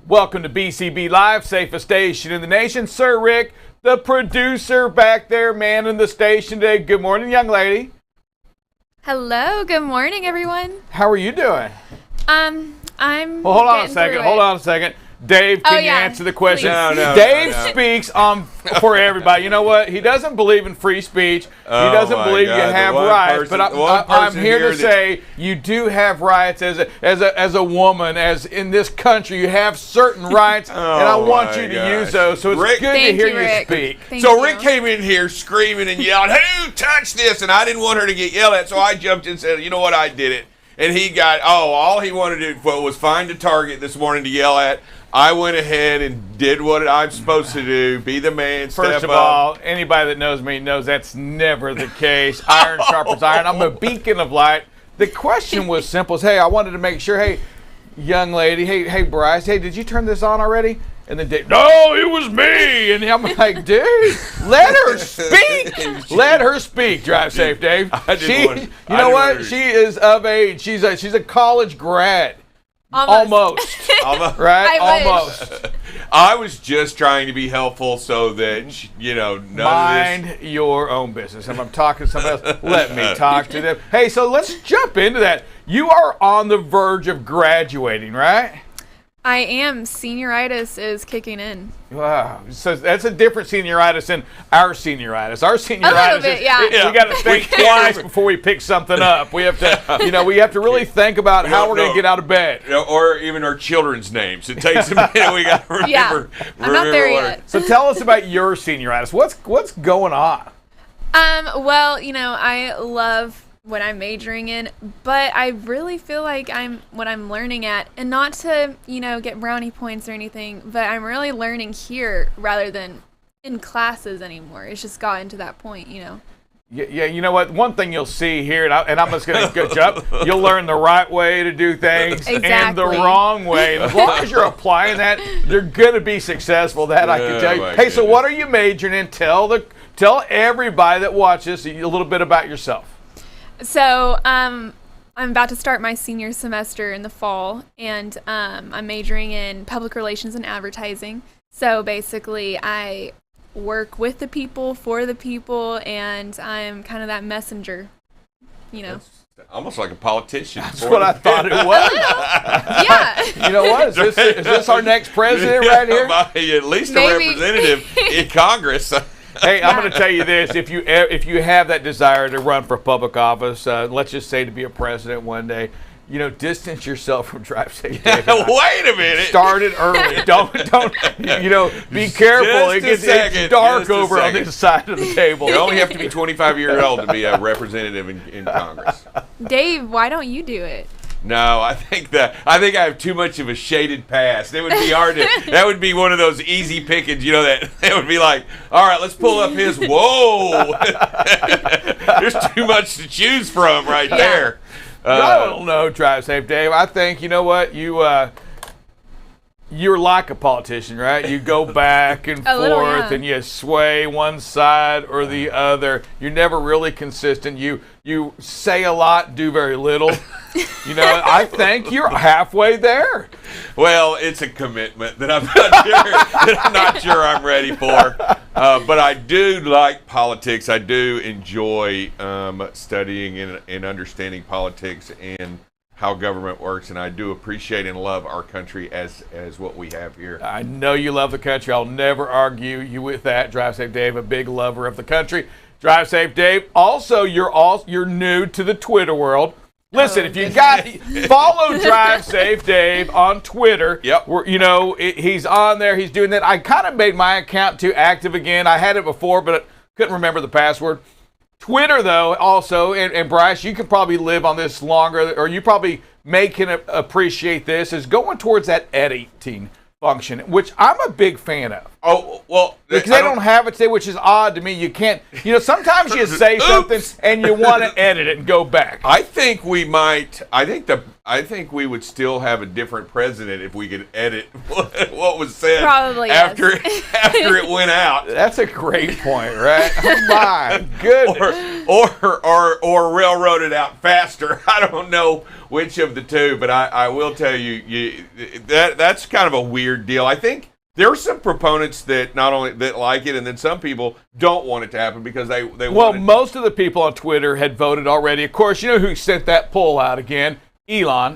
Welcome to BCB Live, safest station in the nation. Sir Rick, the producer back there, manning the station today. Good morning, young lady. Hello, good morning, everyone. How are you doing? I'm Well, hold on a second. Dave, can you answer the question? No. Dave speaks for everybody. You know what? He doesn't believe in free speech. He doesn't believe you have rights. But I'm here to say you do have rights as a woman, as in this country. You have certain rights, and I want you to use those. So it's good to hear you speak. So Rick came in here screaming and yelled, "Who touched this?" And I didn't want her to get yelled at, so I jumped in and said, "You know what? I did it." And he got, all he wanted to do was find a target this morning to yell at. I went ahead and did what I'm supposed to do, be the man, step up. First of all, anybody that knows me knows that's never the case. Iron sharpens iron. I'm a beacon of light. The question was simple. Hey, I wanted to make sure, hey, young lady, hey, Bryce, hey, did you turn this on already? And then Dave, no, it was me. And I'm like, dude, let her speak. Let her speak. Drive safe, Dave. You know what? She is of age. She's a college grad. Almost. Right? Almost. I was just trying to be helpful so that, Mind your own business. If I'm talking to somebody else, let me talk to them. Hey, so let's jump into that. You are on the verge of graduating, right? I am. Senioritis is kicking in. Wow. So that's a different senioritis than our senioritis. Our senioritis a little bit, we got to think twice before we pick something up. We have to, we have to really think about how we're going to get out of bed. Or even our children's names. It takes a minute. We got to remember. Yeah, I'm not there yet. So tell us about your senioritis. What's going on? Well, I love what I'm majoring in, but I really feel like what I'm learning at, and not to, get brownie points or anything, but I'm really learning here rather than in classes anymore. It's just gotten to that point, Yeah, you know what? One thing you'll see here, and I'm just going to go jump, you'll learn the right way to do things and the wrong way. And as long as you're applying that, you're going to be succccessful. That I can tell you. Hey, goodness. So what are you majoring in? Tell everybody that watches a little bit about yourself. So, I'm about to start my senior semester in the fall, and I'm majoring in public relations and advertising. So basically, I work with the people, for the people, and I'm kind of that messenger, That's almost like a politician. That's what I thought it was. Yeah. You know what? Is this our next president right here? At least a representative in Congress. Hey, I'm going to tell you this: if you have that desire to run for public office, let's just say to be a president one day, distance yourself from Drive Safe Dave. Wait a minute. Start it early. Don't. Be careful. It's dark over on this side of the table. You only have to be 25 years old to be a representative in Congress. Dave, why don't you do it? No, I think I have too much of a shaded past. It would be hard to. That would be one of those easy pickings, that would be like, all right, let's pull up his. Whoa, there's too much to choose from there. I don't know, Drive Safe Dave. I think you're like a politician, right? You go back and forth, and you sway one side or the other. You're never really consistent. You say a lot, do very little. I think you're halfway there. Well, it's a commitment that I'm not sure I'm ready for. But I do like politics. I do enjoy studying and understanding politics and how government works, and I do appreciate and love our country as what we have here. I know you love the country. I'll never argue you with that. Drive Safe Dave, a big lover of the country. Drive Safe Dave. Also, you're new to the Twitter world. Listen, if you follow Drive Safe Dave on Twitter. Yep. He's on there. He's doing that. I kind of made my account too active again. I had it before, but I couldn't remember the password. Twitter, though, also, and Bryce, you can probably live on this longer, or you probably can appreciate this, is going towards that editing function, which I'm a big fan of. Oh, well. Because they don't have it today, which is odd to me. You can't, sometimes you say something and you want to edit it and go back. I think we might, I think I think we would still have a different president if we could edit what was said Probably, after yes. after it went out. That's a great point, right? Oh my goodness. Or railroad it out faster. I don't know which of the two, but I will tell you, that's kind of a weird deal. I think there are some proponents that not only that like it, and then some people don't want it to happen because they Well, want most of the people on Twitter had voted already. Of course, you know who sent that poll out again? Elon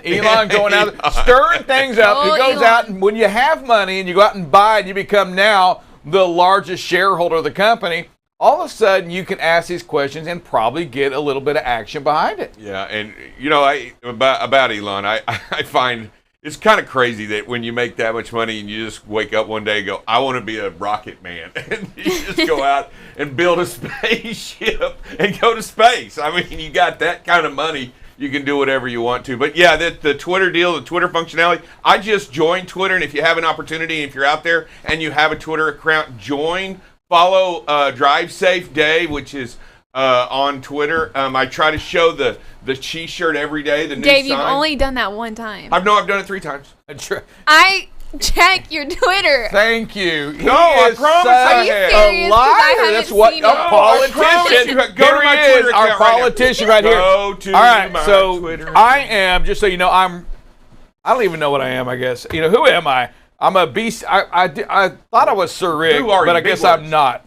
going out, stirring things up. Oh, He goes Elon. out, and when you have money and you go out and buy and you become now the largest shareholder of the company, all of a sudden you can ask these questions and probably get a little bit of action behind it. Yeah, and you know, about Elon, I find it's kind of crazy that when you make that much money and you just wake up one day and go, I want to be a rocket man, and you just go out and build a spaceship and go to space. I mean, you got that kind of money. You can do whatever you want to. But yeah, the Twitter deal, the Twitter functionality, I just joined Twitter, and if you have an opportunity, if you're out there and you have a Twitter account, follow Drive Safe Dave, which is on Twitter. I try to show the T-shirt every day, the new Dave, sign. you've only done that one time. I've done it 3 times. I check your Twitter. Thank you. No, I promise Are you serious? 'Cause I a liar. haven't That's what seen a it. politician. No, I promise you. Go to Here my he is, Twitter our account right now. politician right here. Go to All right, my so Twitter I am, just so you know, I don't even know what I am, I guess. You know, who am I? I'm a beast. I thought I was Sir Rick, Who are but you? I guess Big I'm words. not.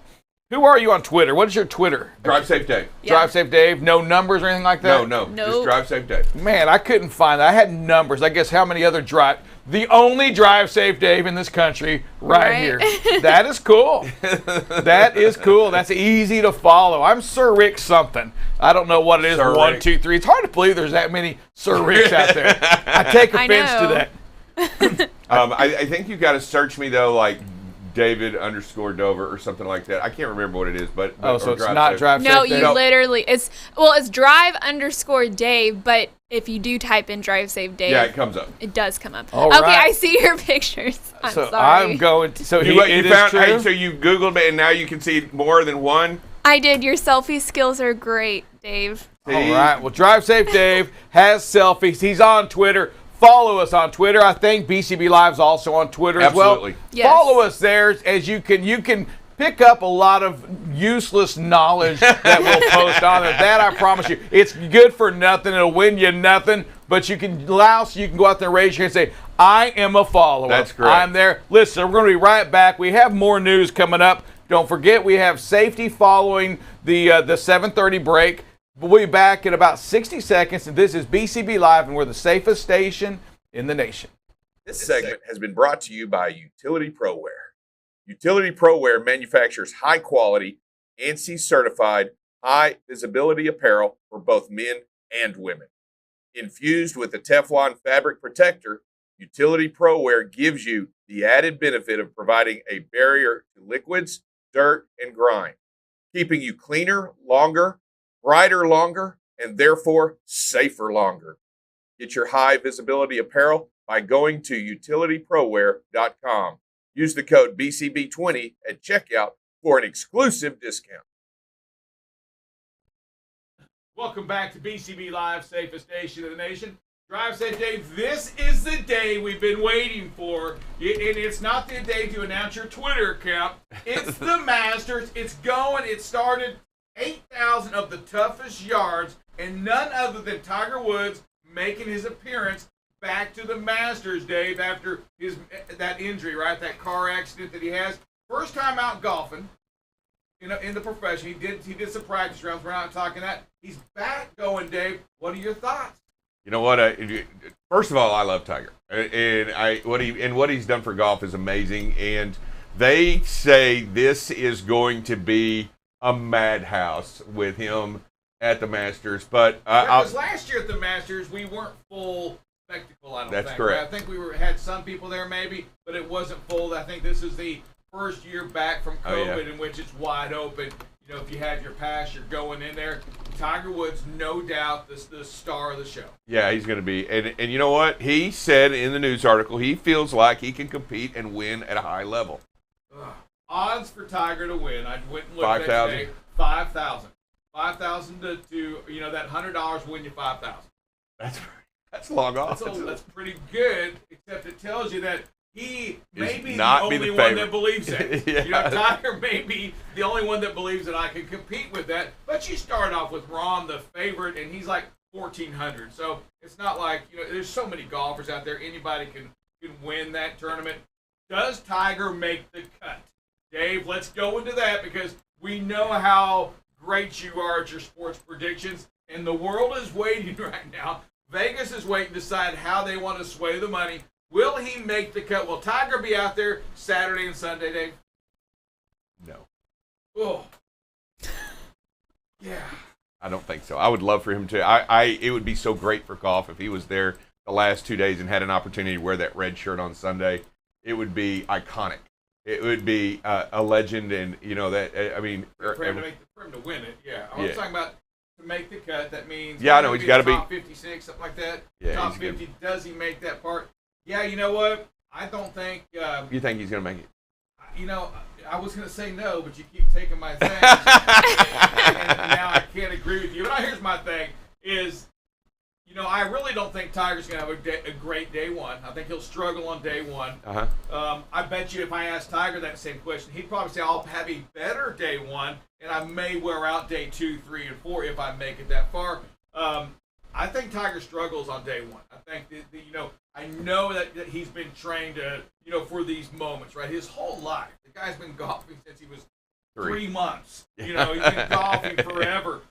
Who are you on Twitter? What is your Twitter? Drive Safe Dave. Yeah. Drive Safe Dave? No numbers or anything like that? No, Nope. just Drive Safe Dave. Man, I couldn't find that. I had numbers. I guess how many other the only Drive Safe Dave in this country right here. That is cool. That is cool. That's easy to follow. I'm Sir Rick something. I don't know what it is. Sir 1, Rick. 2, 3. It's hard to believe there's that many Sir Ricks out there. I take I offense to know. that. I think you got to search me though, like David_Dover or something like that. I can't remember what it is, but Oh, so or it's not Safe. Drive No, Safe you Dave? literally, it's drive_Dave, but if you do type in Drive Save Dave, Yeah, it comes up. it does come up. All Okay, right. I see your pictures. I'm So sorry. I'm going to, so You it is found true? hey, so you Googled it and now you can see more than one. I did. Your selfie skills are great, Dave. All right. Well, Drive Safe Dave has selfies. He's on Twitter. Follow us on Twitter. I think BCB Live's also on Twitter Absolutely. as well. Yes. Follow us there as you can pick up a lot of useless knowledge that we'll post on there. That I promise you. It's good for nothing. It'll win you nothing. But you can go out there and raise your hand and say, I am a follower. That's correct. I'm there. Listen, we're going to be right back. We have more news coming up. Don't forget, we have safety following the 7:30 break. We'll be back in about 60 seconds, and this is BCB Live, and we're the safest station in the nation. This segment has been brought to you by Utility ProWear. Utility ProWear manufactures high-quality, ANSI-certified, high-visibility apparel for both men and women. Infused with a Teflon fabric protector, Utility ProWear gives you the added benefit of providing a barrier to liquids, dirt, and grime, keeping you cleaner longer, brighter longer, and therefore safer longer. Get your high visibility apparel by going to utilityproware.com. Use the code BCB20 at checkout for an exclusive discount. Welcome back to BCB Live, safest station in the nation. Drive Safe Dave, this is the day we've been waiting for. And it's not the day to announce your Twitter account. It's the Masters. It's going. It started 8,000 of the toughest yards, and none other than Tiger Woods making his appearance back to the Masters, Dave, after that injury, right? That car accident that he has. First time out golfing. In the profession, he did some practice rounds. We're not talking that. He's back going, Dave. What are your thoughts? You know what? First of all, I love Tiger, and what he's done for golf is amazing. And they say this is going to be a madhouse with him at the Masters. But because last year at the Masters, we weren't full spectacle. I don't think. That's correct. Right? I think we had some people there maybe, but it wasn't full. I think this is the first year back from COVID in which it's wide open. You know, if you had your pass, you're going in there. Tiger Woods, no doubt, the star of the show. Yeah, he's going to be. And you know what? He said in the news article he feels like he can compete and win at a high level. Odds for Tiger to win. I went and looked 5,000. that today. 5,000. 5,000 to that $100 win you 5,000. That's That's long off. That's pretty good, except it tells you that he may be the not be only the one favorite. that believes it. Yeah. You know, Tiger may be the only one that believes that I can compete with that. But you start off with Rahm, the favorite, and he's like 1,400. So it's not like, you know, there's so many golfers out there. Anybody can win that tournament. Does Tiger make the cut? Dave, let's go into that because we know how great you are at your sports predictions, and the world is waiting right now. Vegas is waiting to decide how they want to sway the money. Will he make the cut? Will Tiger be out there Saturday and Sunday, Dave? No. Oh. Yeah. I don't think so. I would love for him to. It would be so great for golf if he was there the last 2 days and had an opportunity to wear that red shirt on Sunday. It would be iconic. It would be a legend, and you know that. I mean, for him to win it, yeah. I was talking about to make the cut. That means I know he's got to be top 56, something like that. Yeah, top 50. Does he make that part? Yeah, you know what? I don't think. You think he's going to make it? You know, I was going to say no, but you keep taking my thing. And now I can't agree with you. But here's my thing: is you know, I really don't think Tiger's going to have a great day one. I think he'll struggle on day one. I bet you if I asked Tiger that same question, he'd probably say, I'll have a better day one, and I may wear out day 2, 3, and 4 if I make it that far. I think Tiger struggles on day one. I think, you know, I know that he's been trained to, you know, for these moments, right? His whole life. The guy's been golfing since he was 3 months. You know, he's been golfing forever.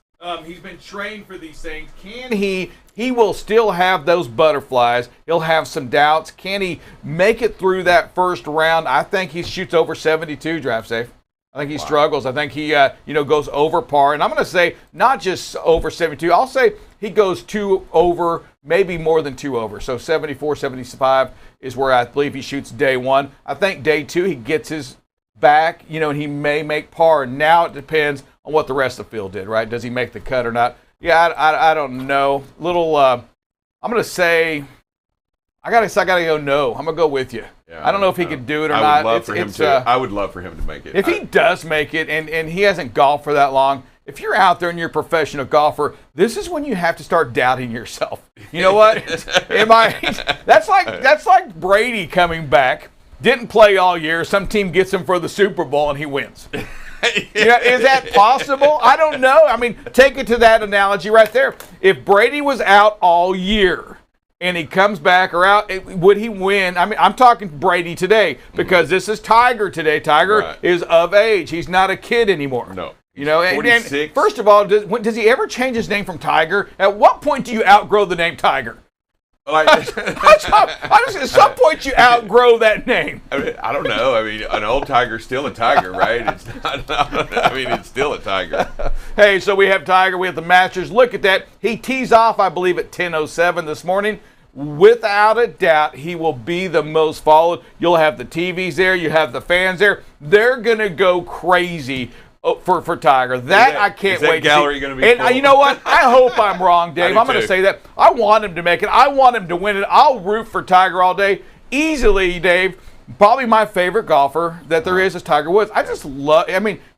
He's been trained for these things. Can he will still have those butterflies. He'll have some doubts. Can he make it through that first round? I think he shoots over 72, Draft Safe. I think he struggles. I think he, goes over par. And I'm going to say not just over 72. I'll say he goes 2 over, maybe more than 2 over. So 74, 75 is where I believe he shoots day one. I think day 2 he gets his back, and he may make par. Now it depends on what the rest of the field did, right? Does he make the cut or not? Yeah, I don't know. I'm going to say, I gotta go no. I'm going to go with you. Yeah, I don't know if he could do it or not. I would love for him to make it. If he does make it, and he hasn't golfed for that long, if you're out there and you're a professional golfer, this is when you have to start doubting yourself. You know what? That's like Brady coming back, didn't play all year. Some team gets him for the Super Bowl and he wins. Is that possible? I don't know. I mean, take it to that analogy right there. If Brady was out all year and he comes back or out, would he win? I mean, I'm talking Brady today because this is Tiger today. Tiger is of age. He's not a kid anymore. No. 46. And first of all, does he ever change his name from Tiger? At what point do you outgrow the name Tiger? At some point you outgrow that name. I don't know. I mean, an old tiger's still a tiger, right? It's not. It's still a tiger. Hey, so we have Tiger. We have the Masters. Look at that. He tees off, I believe, at 10:07 this morning. Without a doubt, he will be the most followed. You'll have the TVs there. You have the fans there. They're gonna go crazy for Tiger. I can't wait. Gallery going to be full? And you know what? I hope I'm wrong, Dave. I'm going to say that. I want him to make it. I want him to win it. I'll root for Tiger all day. Easily, Dave. Probably my favorite golfer that there is Tiger Woods. I just love,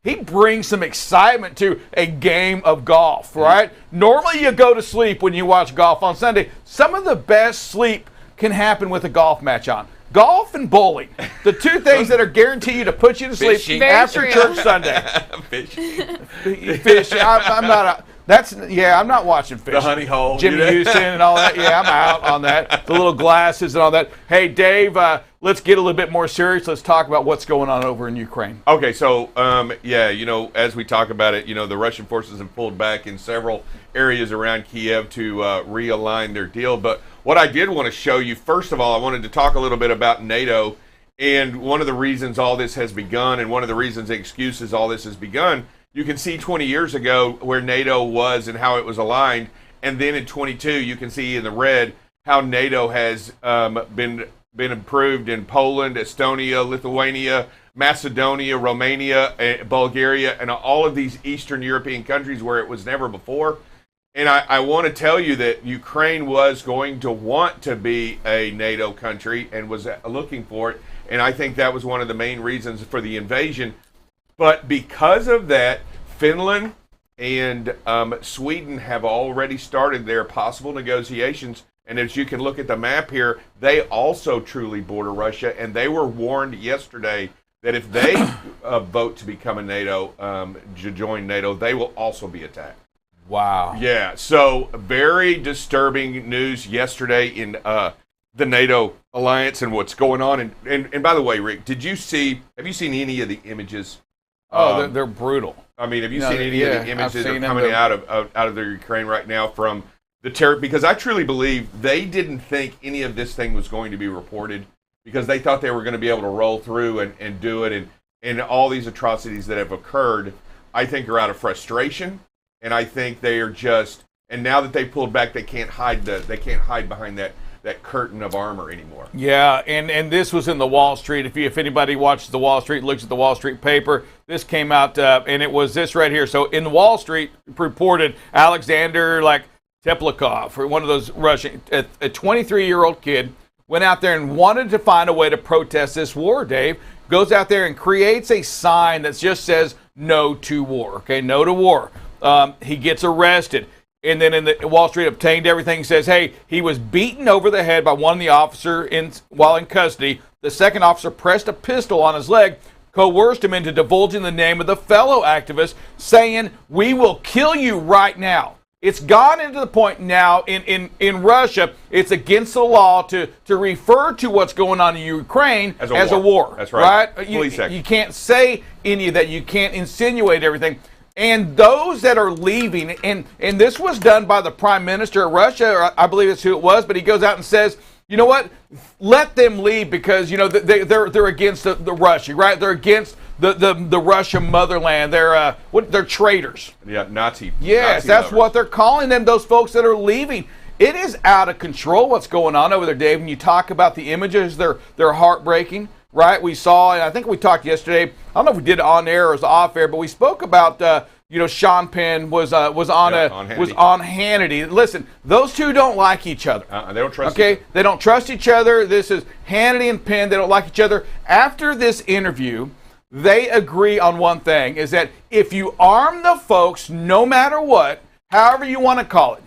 he brings some excitement to a game of golf, right? Normally you go to sleep when you watch golf on Sunday. Some of the best sleep can happen with a golf match on. Golf and bowling, the two things that are guaranteed to put you to sleep after church Sunday. Fish. I'm not. I'm not watching fish. The honey hole. Jimmy Houston and all that. Yeah, I'm out on that. The little glasses and all that. Hey, Dave, let's get a little bit more serious. Let's talk about what's going on over in Ukraine. Okay, so, as we talk about it, the Russian forces have pulled back in several areas around Kiev to realign their deal. But what I did want to show you, first of all, I wanted to talk a little bit about NATO and one of the reasons all this has begun and one of the reasons, excuses all this has begun. You can see 20 years ago where NATO was and how it was aligned. And then in 22, you can see in the red how NATO has been improved in Poland, Estonia, Lithuania, Macedonia, Romania, Bulgaria, and all of these Eastern European countries where it was never before. And I want to tell you that Ukraine was going to want to be a NATO country and was looking for it. And I think that was one of the main reasons for the invasion. But because of that, Finland and Sweden have already started their possible negotiations. And as you can look at the map here, they also truly border Russia, and they were warned yesterday that if they vote to become a NATO, to join NATO, they will also be attacked. Wow. Yeah, so very disturbing news yesterday in the NATO alliance and what's going on. And by the way, Rick, have you seen any of the images? Oh, they're brutal. I mean, have you seen any of the images that are coming out of the Ukraine right now from the terror? Because I truly believe they didn't think any of this thing was going to be reported, because they thought they were going to be able to roll through and do it. And all these atrocities that have occurred, I think, are out of frustration. And I think they are just, and now that they pulled back, they can't hide behind that curtain of armor anymore. Yeah, and this was in the Wall Street. If anybody watches the Wall Street, looks at the Wall Street paper, this came out, and it was this right here. So in the Wall Street reported Alexander Teplikov, one of those Russian, a 23-year-old kid, went out there and wanted to find a way to protest this war, Dave. Goes out there and creates a sign that just says no to war. Okay, no to war. He gets arrested. And then in the Wall Street obtained everything, says, hey, he was beaten over the head by one of the officers while in custody. The second officer pressed a pistol on his leg, coerced him into divulging the name of the fellow activist, saying, we will kill you right now. It's gone into the point now in Russia, it's against the law to refer to what's going on in Ukraine as a war. That's right. You can't say any of that. You can't insinuate everything. And those that are leaving, and this was done by the prime minister of Russia, or I believe that's who it was, but he goes out and says, you know what, let them leave because, they're against the Russia, right? They're against the Russian motherland. They're traitors. Yeah, Nazi. Yes, Nazi that's lovers. what they're calling them, those folks that are leaving. It is out of control what's going on over there, Dave. When you talk about the images, they're heartbreaking. Right, we saw, and I think we talked yesterday. I don't know if we did it on air or was off air, but we spoke about, Sean Penn was on Hannity. Listen, those two don't like each other. They don't trust. Okay, they don't trust each other. This is Hannity and Penn. They don't like each other. After this interview, they agree on one thing: is that if you arm the folks, no matter what, however you want to call it,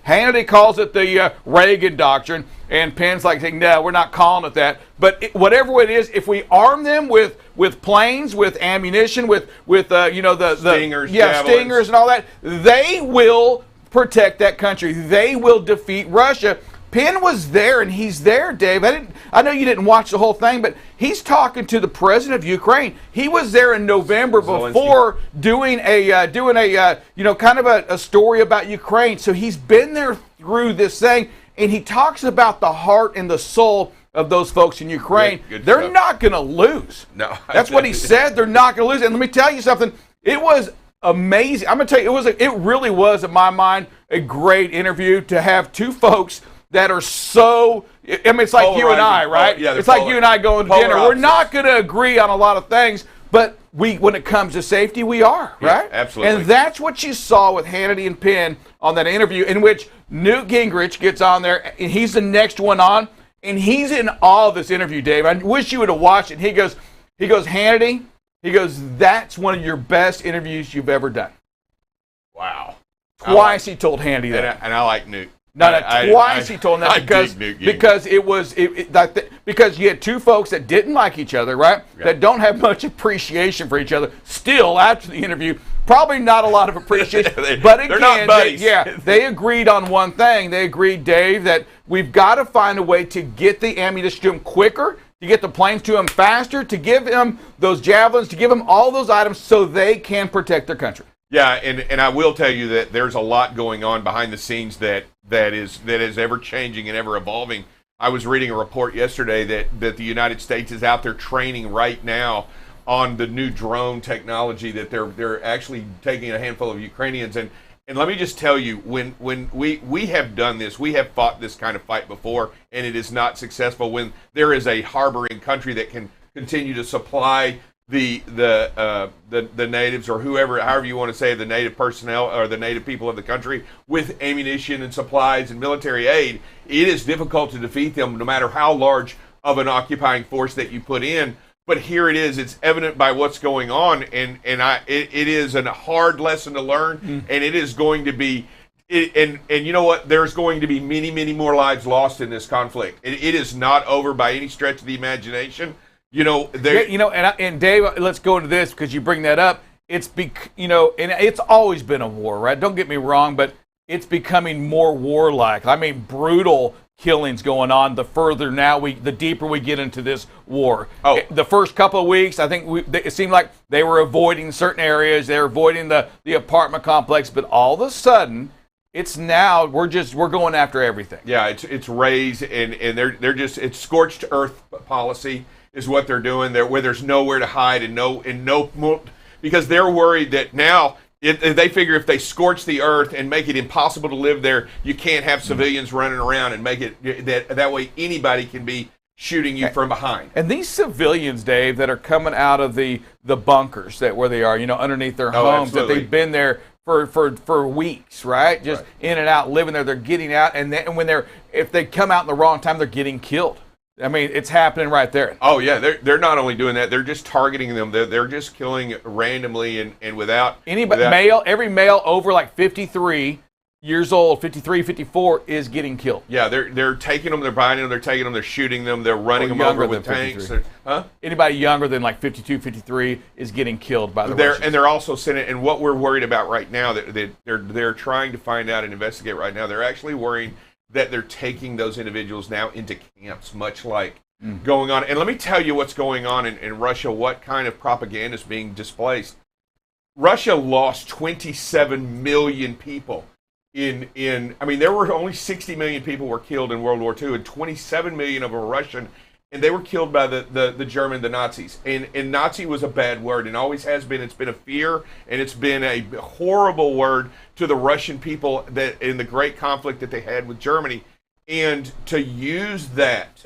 Hannity calls it the Reagan doctrine. And Penn's like saying, no, we're not calling it that. But whatever it is, if we arm them with planes, with ammunition, with the stingers, stingers and all that, they will protect that country. They will defeat Russia. Penn was there, and he's there, Dave. I know you didn't watch the whole thing, but he's talking to the president of Ukraine. He was there in November before doing a kind of a story about Ukraine. So he's been there through this thing. And he talks about the heart and the soul of those folks in Ukraine. Good They're stuff. Not going to lose. No. That's what he said. They're not going to lose. And let me tell you something. It was amazing. I'm going to tell you, it really was, in my mind, a great interview to have two folks that are so, it's like you and I, right? Yeah, it's like you and I going to dinner. We're not going to agree on a lot of things, but when it comes to safety, we are, right? Absolutely. And that's what you saw with Hannity and Penn on that interview, in which Newt Gingrich gets on there, and he's the next one on, and he's in awe of this interview, Dave. I wish you would have watched it. He goes, Hannity, that's one of your best interviews you've ever done. Wow. Twice he told Hannity that. And I like Newt. Twice he told him that because you had two folks that didn't like each other, right? Yeah. That don't have much appreciation for each other. Still, after the interview, probably not a lot of appreciation. But again, they're not buddies. They agreed on one thing. They agreed, Dave, that we've got to find a way to get the ammunition to them quicker, to get the planes to them faster, to give them those javelins, to give them all those items so they can protect their country. Yeah, and I will tell you that there's a lot going on behind the scenes that is ever changing and ever evolving. I was reading a report yesterday that the United States is out there training right now on the new drone technology, that they're actually taking a handful of Ukrainians. And let me just tell you, when we have done this, we have fought this kind of fight before, and it is not successful when there is a harboring country that can continue to supply the natives, or however you want to say, the native personnel or the native people of the country, with ammunition and supplies and military aid. It is difficult to defeat them, no matter how large of an occupying force that you put in. But here it is; it's evident by what's going on, and it is a hard lesson to learn, and it is going to be And you know what? There's going to be many, many more lives lost in this conflict. It is not over by any stretch of the imagination. And Dave, let's go into this because you bring that up. And it's always been a war, right? Don't get me wrong, but it's becoming more warlike. I mean, brutal killings going on. The deeper we get into this war. Oh, the first couple of weeks, I think it seemed like they were avoiding certain areas. They were avoiding the apartment complex, but all of a sudden, it's now we're going after everything. Yeah, it's raised and they're just it's scorched earth policy is what they're doing. Where there's nowhere to hide and no more, because they're worried that now they figure if they scorch the earth and make it impossible to live there, you can't have civilians running around and make it that way anybody can be shooting you from behind. And these civilians, Dave, that are coming out of the bunkers where they are, underneath their homes, absolutely. that they've been there for weeks, right? Just in and out, living there. They're getting out, and if they come out in the wrong time, they're getting killed. I mean, it's happening right there. Oh yeah, they're not only doing that; they're just targeting them. They're just killing randomly and without male. Every male over like 53 years old, 53, 54 is getting killed. Yeah, they're taking them, they're binding them, they're taking them, they're shooting them, they're running them over with tanks. Anybody younger than like 52, 53 is getting killed by the Russians. And they're also sending. And what we're worried about right now that they're trying to find out and investigate right now. They're actually worrying that they're taking those individuals now into camps, much like going on. And let me tell you what's going on in Russia, what kind of propaganda is being displaced. Russia lost 27 million people I mean, there were only 60 million people were killed in World War II, and 27 million of them were Russian, and they were killed by the German, the Nazis. And Nazi was a bad word, and always has been. It's been a fear, and it's been a horrible word to the Russian people that in the great conflict that they had with Germany. And to use that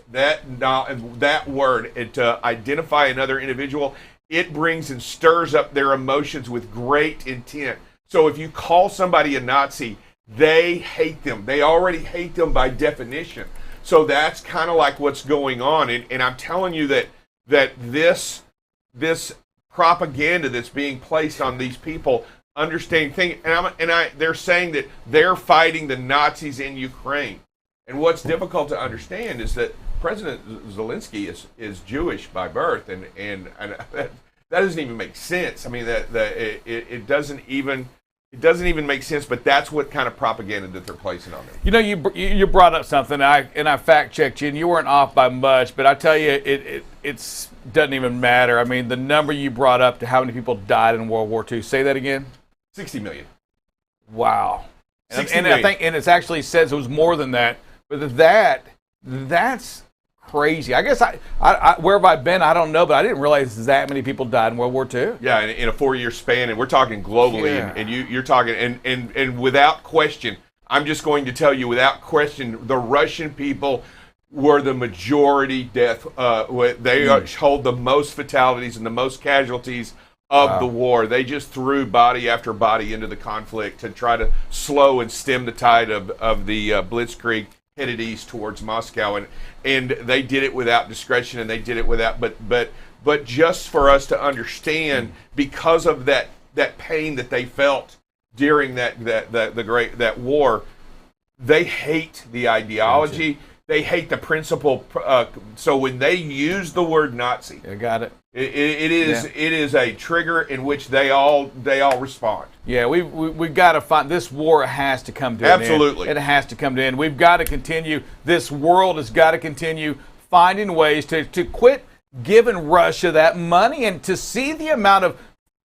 word and to identify another individual, it brings and stirs up their emotions with great intent. So if you call somebody a Nazi, they hate them. They already hate them by definition. So that's kind of like what's going on. And I'm telling you that this propaganda that's being placed on these people, understand thing. They're saying that they're fighting the Nazis in Ukraine. And what's difficult to understand is that President Zelensky is Jewish by birth, and that doesn't even make sense. I mean, it doesn't even make sense. But that's what kind of propaganda that they're placing on them. You brought up something, and I fact checked you, and you weren't off by much. But I tell you, it doesn't even matter. I mean, the number you brought up to how many people died in World War II. Say that again. 60 million. Wow. 60 and million. I think, and it actually says it was more than that. But that's crazy. I guess I where have I been? I don't know, but I didn't realize that many people died in World War II. Yeah, in a 4-year span, and we're talking globally, and you're talking, and without question, I'm just going to tell you, without question, the Russian people were the majority death. They hold the most fatalities and the most casualties of the war. They just threw body after body into the conflict to try to slow and stem the tide of the blitzkrieg headed east towards Moscow, and they did it without discretion, and they did it without but just for us to understand, because of that pain that they felt during that war, they hate the ideology, they hate the principle. So when they use the word Nazi, I got it. It is a trigger in which they all respond. Yeah, we've got to find, this war has to come to an end. Absolutely. It has to come to an end. We've got to continue. This world has got to continue finding ways to quit giving Russia that money and to see the amount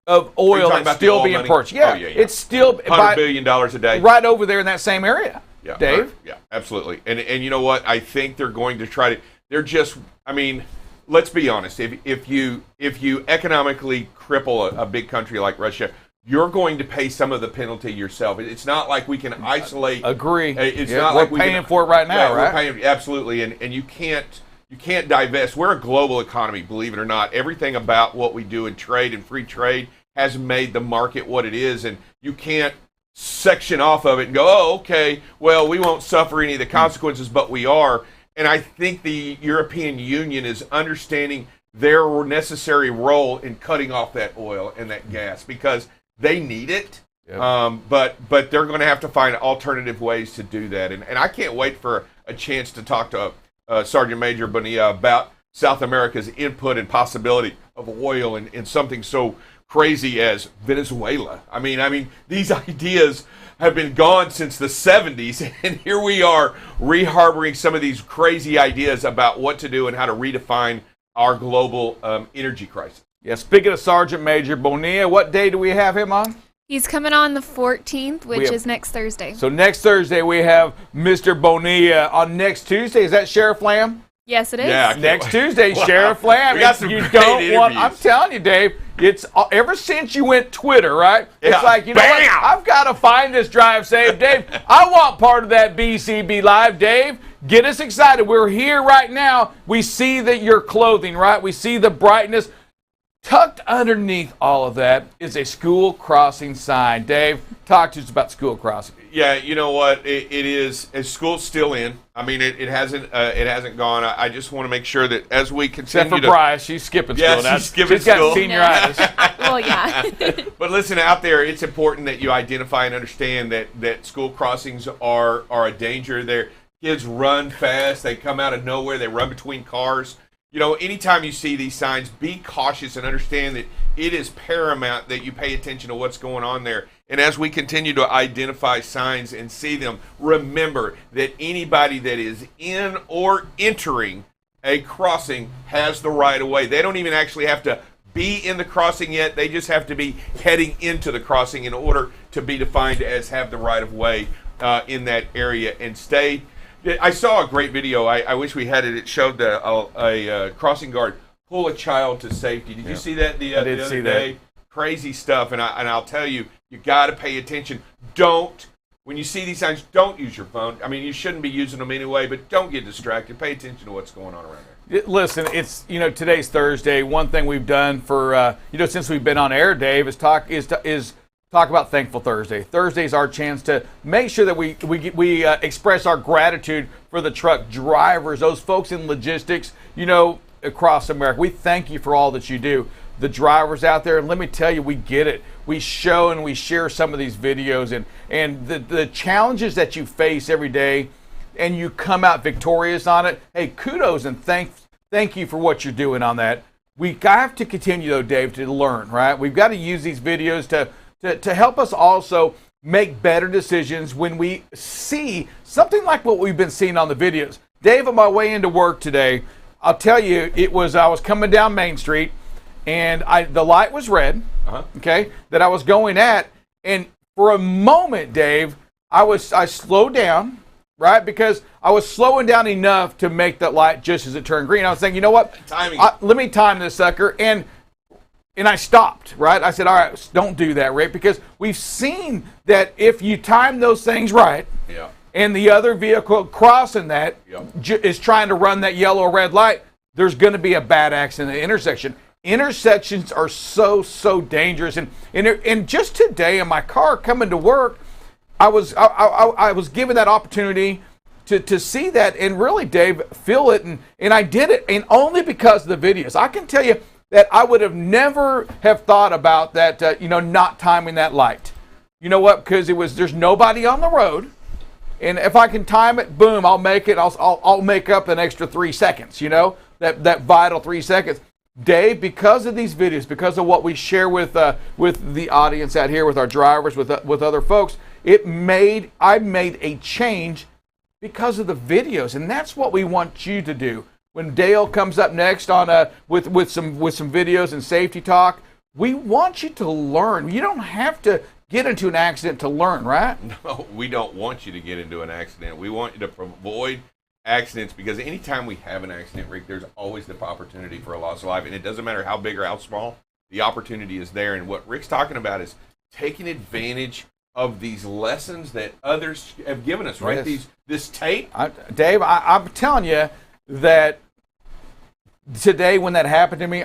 of oil that's still being purchased. Yeah, it's still $100 billion a day. Right over there in that same area. Yeah, Dave? Right. Yeah, absolutely. And you know what? I think they're going to try to, they're just, I mean, let's be honest. If you economically cripple a big country like Russia, you're going to pay some of the penalty yourself. It's not like we can isolate. Agree. It's not like we're paying for it right now, right? We're paying, absolutely, and you can't divest. We're a global economy, believe it or not. Everything about what we do in trade and free trade has made the market what it is, and you can't section off of it and go, oh, okay, well, we won't suffer any of the consequences, but we are. And I think the European Union is understanding their necessary role in cutting off that oil and that gas, because they need it. Yep. But they're going to have to find alternative ways to do that. And I can't wait for a chance to talk to Sergeant Major Bonilla about South America's input and possibility of oil in something so crazy as Venezuela. I mean, these ideas have been gone since the 70s, and here we are reharboring some of these crazy ideas about what to do and how to redefine our global energy crisis. Yeah, speaking of Sergeant Major Bonilla, what day do we have him on? He's coming on the 14th, which is next Thursday. So next Thursday we have Mr. Bonilla. On next Tuesday, is that Sheriff Lamb? Yes, it is. Yeah, next Tuesday, Sheriff Lamb. We got some you great don't want. interviews. I'm telling you, Dave. It's ever since you went Twitter, right? Yeah. It's like, you know what? I've got to find this drive safe, Dave. I want part of that BCB Live, Dave. Get us excited. We're here right now. We see that your clothing, right? We see the brightness. Tucked underneath all of that is a school crossing sign. Dave, talk to us about school crossing. Yeah, you know what? It is. School's still in. I mean, it hasn't gone. I just want to make sure that as we continue Except for Bryce, she's skipping school. Yeah, she's skipping she's got school. senioritis. Well, yeah. But listen, out there, it's important that you identify and understand that school crossings are a danger. Their kids run fast. They come out of nowhere. They run between cars. You know, anytime you see these signs, be cautious and understand that it is paramount that you pay attention to what's going on there. And as we continue to identify signs and see them, remember that anybody that is in or entering a crossing has the right of way. They don't even actually have to be in the crossing yet. They just have to be heading into the crossing in order to be defined as have the right of way in that area and stay. I saw a great video. I wish we had it. It showed a crossing guard pull a child to safety. Did you see that the other day? Crazy stuff. And I'll tell you, you got to pay attention. When you see these signs, don't use your phone. I mean, you shouldn't be using them anyway, but don't get distracted. Pay attention to what's going on around there. Listen, it's, today's Thursday. One thing we've done for, since we've been on air, Dave, is talk about Thankful Thursday. Thursday is our chance to make sure that we express our gratitude for the truck drivers, those folks in logistics, across America. We thank you for all that you do. The drivers out there, and let me tell you, we get it. We show and we share some of these videos and the challenges that you face every day, and you come out victorious on it. Hey, kudos and thank you for what you're doing on that. We have to continue, though, Dave, to learn, right? We've got to use these videos to help us also make better decisions when we see something like what we've been seeing on the videos. Dave, on my way into work today, I'll tell you, I was coming down Main Street, and the light was red, okay, that I was going at, and for a moment, Dave, I slowed down, right, because I was slowing down enough to make that light just as it turned green. I was thinking, you know what, let me time this sucker, and I stopped, right? I said, all right, don't do that, Rick, because we've seen that if you time those things right, and the other vehicle crossing that is trying to run that yellow or red light, there's going to be a bad accident at the intersection. Intersections are so dangerous, and just today in my car coming to work, I was given that opportunity to see that and really, Dave, feel it, and I did it, and only because of the videos. I can tell you that I would have never have thought about that, not timing that light. You know what? Because there's nobody on the road, and if I can time it, boom, I'll make it. I'll make up an extra 3 seconds. That vital 3 seconds. Dave, because of these videos, because of what we share with the audience out here, with our drivers, with other folks, I made a change because of the videos, and that's what we want you to do. When Dale comes up next on with some videos and safety talk, we want you to learn. You don't have to get into an accident to learn, right? No, we don't want you to get into an accident. We want you to avoid accidents, because anytime we have an accident, Rick, there's always the opportunity for a loss of life, and it doesn't matter how big or how small, the opportunity is there. And what Rick's talking about is taking advantage of these lessons that others have given us, right? Yes. This tape. Dave, I'm telling you that today when that happened to me,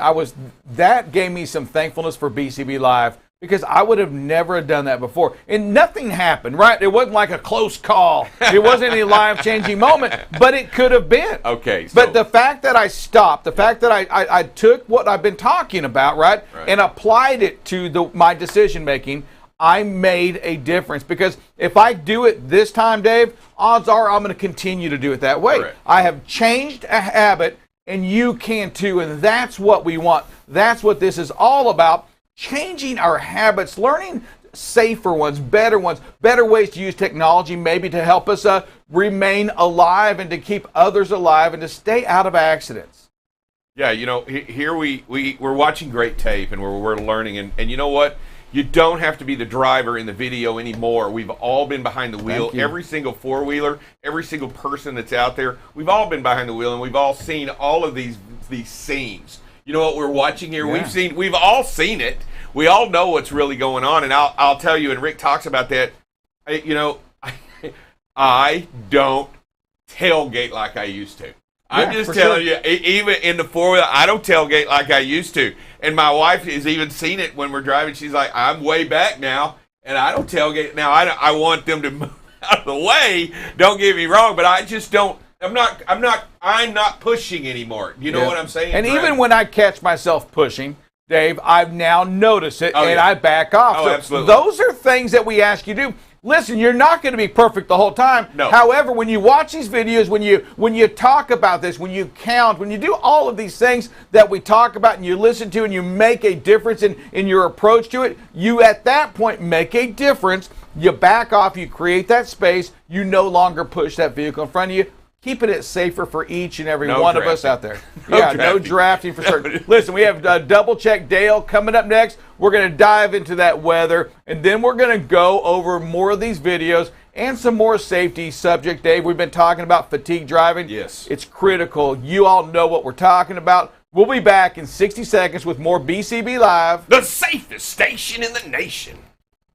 that gave me some thankfulness for BCB Live, because I would have never done that before. And nothing happened, right? It wasn't like a close call. It wasn't any life-changing moment, but it could have been. Okay. But the fact that I stopped, the fact that I took what I've been talking about, right, and applied it to my decision-making, I made a difference. Because if I do it this time, Dave, odds are I'm going to continue to do it that way. Correct. I have changed a habit, and you can too, and that's what we want. That's what this is all about, changing our habits, learning safer ones, better ways to use technology maybe to help us remain alive and to keep others alive and to stay out of accidents. Yeah, you know, here we're watching great tape and we're learning, and you know what? You don't have to be the driver in the video anymore. We've all been behind the wheel. Every single four-wheeler, every single person that's out there, we've all been behind the wheel, and we've all seen all of these scenes. You know what we're watching here? Yeah. We've all seen it. We all know what's really going on, and I'll tell you, and Rick talks about that. I don't tailgate like I used to. I'm just telling you, even in the four-wheeler, I don't tailgate like I used to. And my wife has even seen it when we're driving. She's like, I'm way back now, and I don't tailgate. Now, I want them to move out of the way. Don't get me wrong, but I just don't. I'm not pushing anymore. You know what I'm saying? And Greg? even when I catch myself pushing, Dave, I've now noticed it, and I back off. Oh, so absolutely. Those are things that we ask you to do. Listen, you're not going to be perfect the whole time. No. However, when you watch these videos, when you talk about this, when you count, when you do all of these things that we talk about and you listen to and you make a difference in your approach to it, you at that point make a difference. You back off, you create that space, you no longer push that vehicle in front of you, keeping it safer for each and every one of us out there. No drafting for certain. Listen, we have Double Check Dale coming up next. We're going to dive into that weather, and then we're going to go over more of these videos and some more safety subject. Dave, we've been talking about fatigue driving. Yes. It's critical. You all know what we're talking about. We'll be back in 60 seconds with more BCB Live. The safest station in the nation.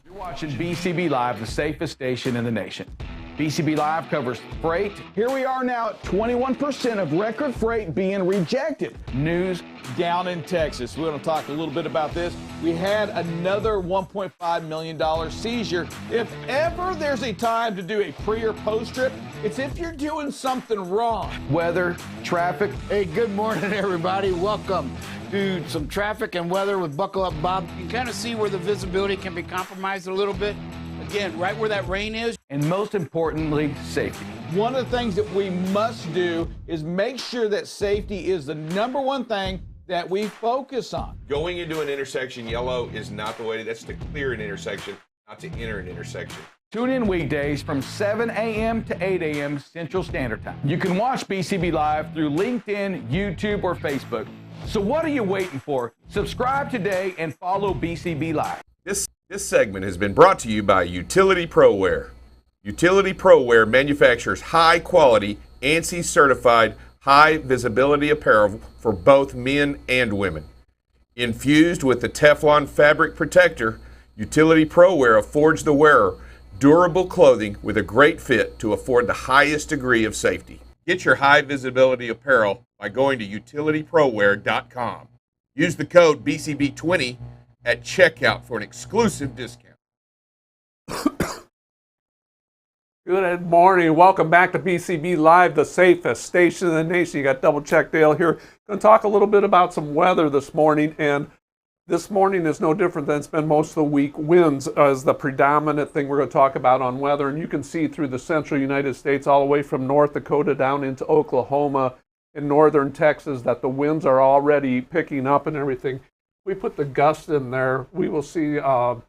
You're watching BCB Live, the safest station in the nation. BCB Live covers freight. Here we are now at 21% of record freight being rejected. News down in Texas. We're going to talk a little bit about this. We had another $1.5 million seizure. If ever there's a time to do a pre or post trip, it's if you're doing something wrong. Weather, traffic. Hey, good morning, everybody. Welcome to some traffic and weather with Buckle Up Bob. You can kind of see where the visibility can be compromised a little bit. Again, right where that rain is. And most importantly, safety. One of the things that we must do is make sure that safety is the number one thing that we focus on. Going into an intersection, yellow is not the way. That's to clear an intersection, not to enter an intersection. Tune in weekdays from 7 a.m. to 8 a.m. Central Standard Time. You can watch BCB Live through LinkedIn, YouTube, or Facebook. So what are you waiting for? Subscribe today and follow BCB Live. This segment has been brought to you by Utility ProWear. Utility ProWear manufactures high-quality, ANSI-certified, high-visibility apparel for both men and women. Infused with the Teflon fabric protector, Utility ProWear affords the wearer durable clothing with a great fit to afford the highest degree of safety. Get your high-visibility apparel by going to utilityproware.com. Use the code BCB20 at checkout for an exclusive discount. Good morning. Welcome back to BCB Live, the safest station in the nation. You got Double Check Dale here. Going to talk a little bit about some weather this morning, and this morning is no different than it's been most of the week. Winds is the predominant thing we're going to talk about on weather, and you can see through the central United States all the way from North Dakota down into Oklahoma and northern Texas that the winds are already picking up and everything. We put the gust in there, we will see, there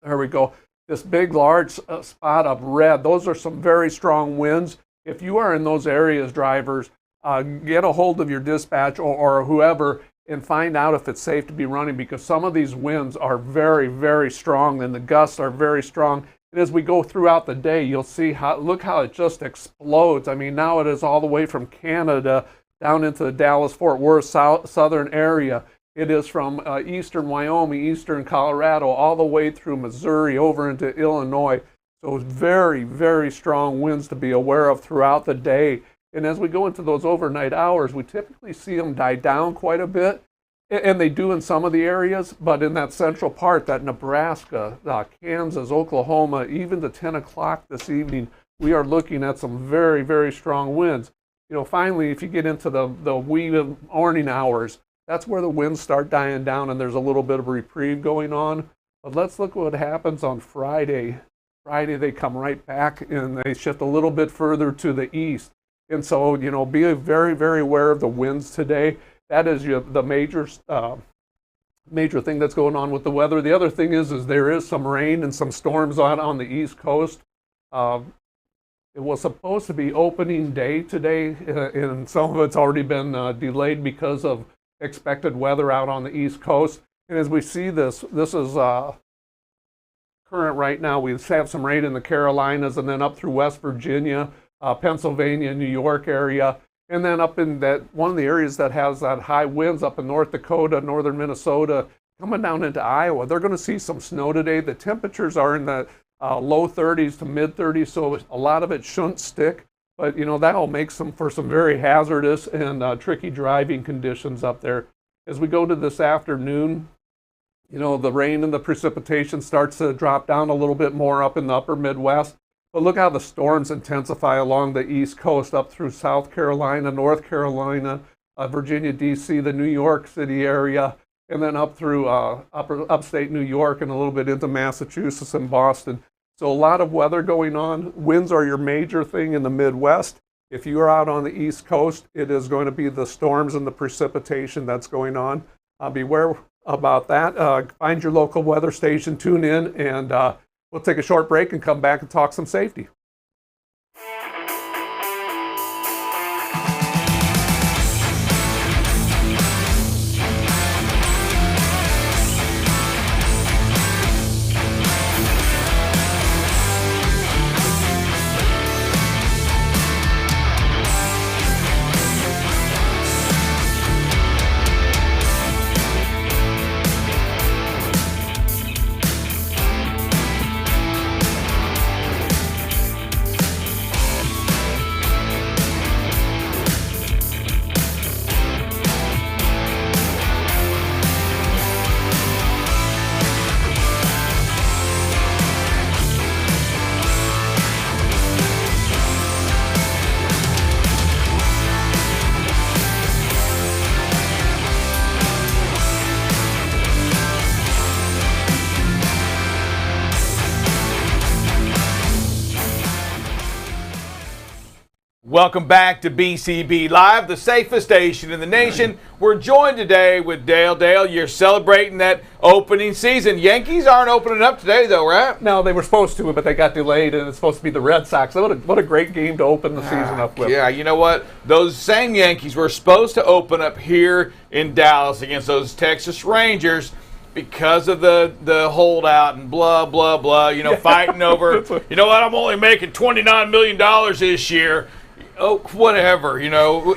we go, this big large spot of red. Those are some very strong winds. If you are in those areas, drivers, get a hold of your dispatch or whoever and find out if it's safe to be running, because some of these winds are very, very strong and the gusts are very strong. And as we go throughout the day, you'll see look how it just explodes. I mean, now it is all the way from Canada down into the Dallas-Fort Worth southern area. It is from eastern Wyoming, eastern Colorado, all the way through Missouri over into Illinois. So very, very strong winds to be aware of throughout the day. And as we go into those overnight hours, we typically see them die down quite a bit. And they do in some of the areas, but in that central part, that Nebraska, Kansas, Oklahoma, even to 10 o'clock this evening, we are looking at some very, very strong winds. You know, finally, if you get into the wee morning hours, that's where the winds start dying down and there's a little bit of reprieve going on. But let's look what happens on Friday. Friday, they come right back and they shift a little bit further to the east. And so, be very, very aware of the winds today. That is the major thing that's going on with the weather. The other thing is there is some rain and some storms out on the East Coast. It was supposed to be opening day today, and some of it's already been delayed because of expected weather out on the East Coast. And as we see this is current right now. We have some rain in the Carolinas and then up through West Virginia, Pennsylvania, New York area. And then up in that one of the areas that has that high winds up in North Dakota, northern Minnesota, coming down into Iowa. They're going to see some snow today. The temperatures are in the low 30s to mid 30s, so a lot of it shouldn't stick. But that'll make for some very hazardous and tricky driving conditions up there. As we go to this afternoon, the rain and the precipitation starts to drop down a little bit more up in the upper Midwest. But look how the storms intensify along the East Coast up through South Carolina, North Carolina, Virginia, D.C., the New York City area, and then up through upstate New York and a little bit into Massachusetts and Boston. So a lot of weather going on. Winds are your major thing in the Midwest. If you are out on the East Coast, it is going to be the storms and the precipitation that's going on. Beware about that. Find your local weather station, tune in, and we'll take a short break and come back and talk some safety. Welcome back to BCB Live, the safest station in the nation. We're joined today with Dale. Dale, you're celebrating that opening season. Yankees aren't opening up today, though, right? No, they were supposed to, but they got delayed, and it's supposed to be the Red Sox. What a great game to open the season up with. Yeah, you know what? Those same Yankees were supposed to open up here in Dallas against those Texas Rangers. Because of the holdout and blah, blah, blah, fighting over, you know what, I'm only making $29 million this year. Oh, whatever, minimum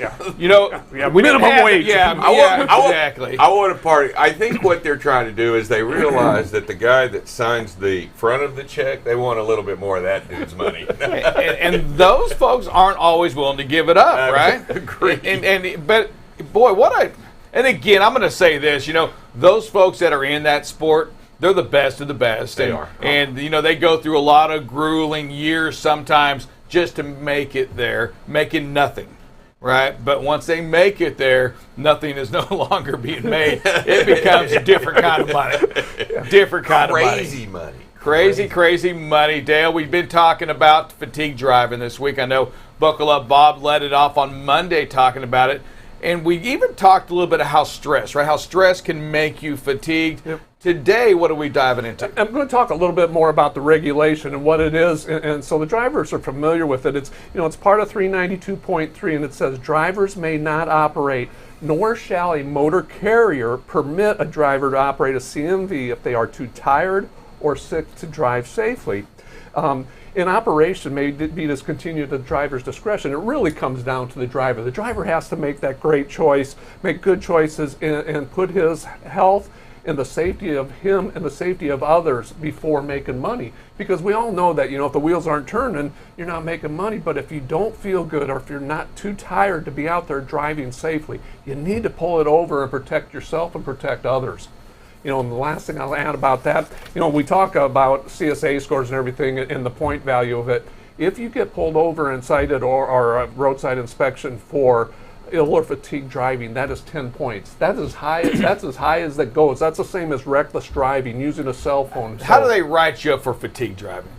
wage. Exactly. I want to party. I think what they're trying to do is they realize that the guy that signs the front of the check, they want a little bit more of that dude's money. and those folks aren't always willing to give it up, right? Agreed. But boy, and again, I'm going to say this, those folks that are in that sport, they're the best of the best. They are. And, they go through a lot of grueling years sometimes just to make it there, making nothing, right? But once they make it there, nothing is no longer being made. It becomes a different kind of money. Different kind of money. Crazy money. Crazy money. Dale, we've been talking about fatigue driving this week. I know Buckle Up Bob led it off on Monday talking about it. And we even talked a little bit of how stress can make you fatigued. Yep. Today, what are we diving into? I'm going to talk a little bit more about the regulation and what it is, and so the drivers are familiar with it. It's part of 392.3, and it says drivers may not operate, nor shall a motor carrier permit a driver to operate a CMV if they are too tired or sick to drive safely. In operation may be discontinued at the driver's discretion. It really comes down to the driver. The driver has to make that great choice, make good choices, and put his health and the safety of him and the safety of others before making money. Because we all know that, if the wheels aren't turning, you're not making money. But if you don't feel good or if you're not too tired to be out there driving safely, you need to pull it over and protect yourself and protect others. And the last thing I'll add about that, we talk about CSA scores and everything and the point value of it. If you get pulled over and cited or a roadside inspection for ill or fatigue driving, that is 10 points. That's as high as that goes. That's the same as reckless driving, using a cell phone. How do they write you up for fatigue driving?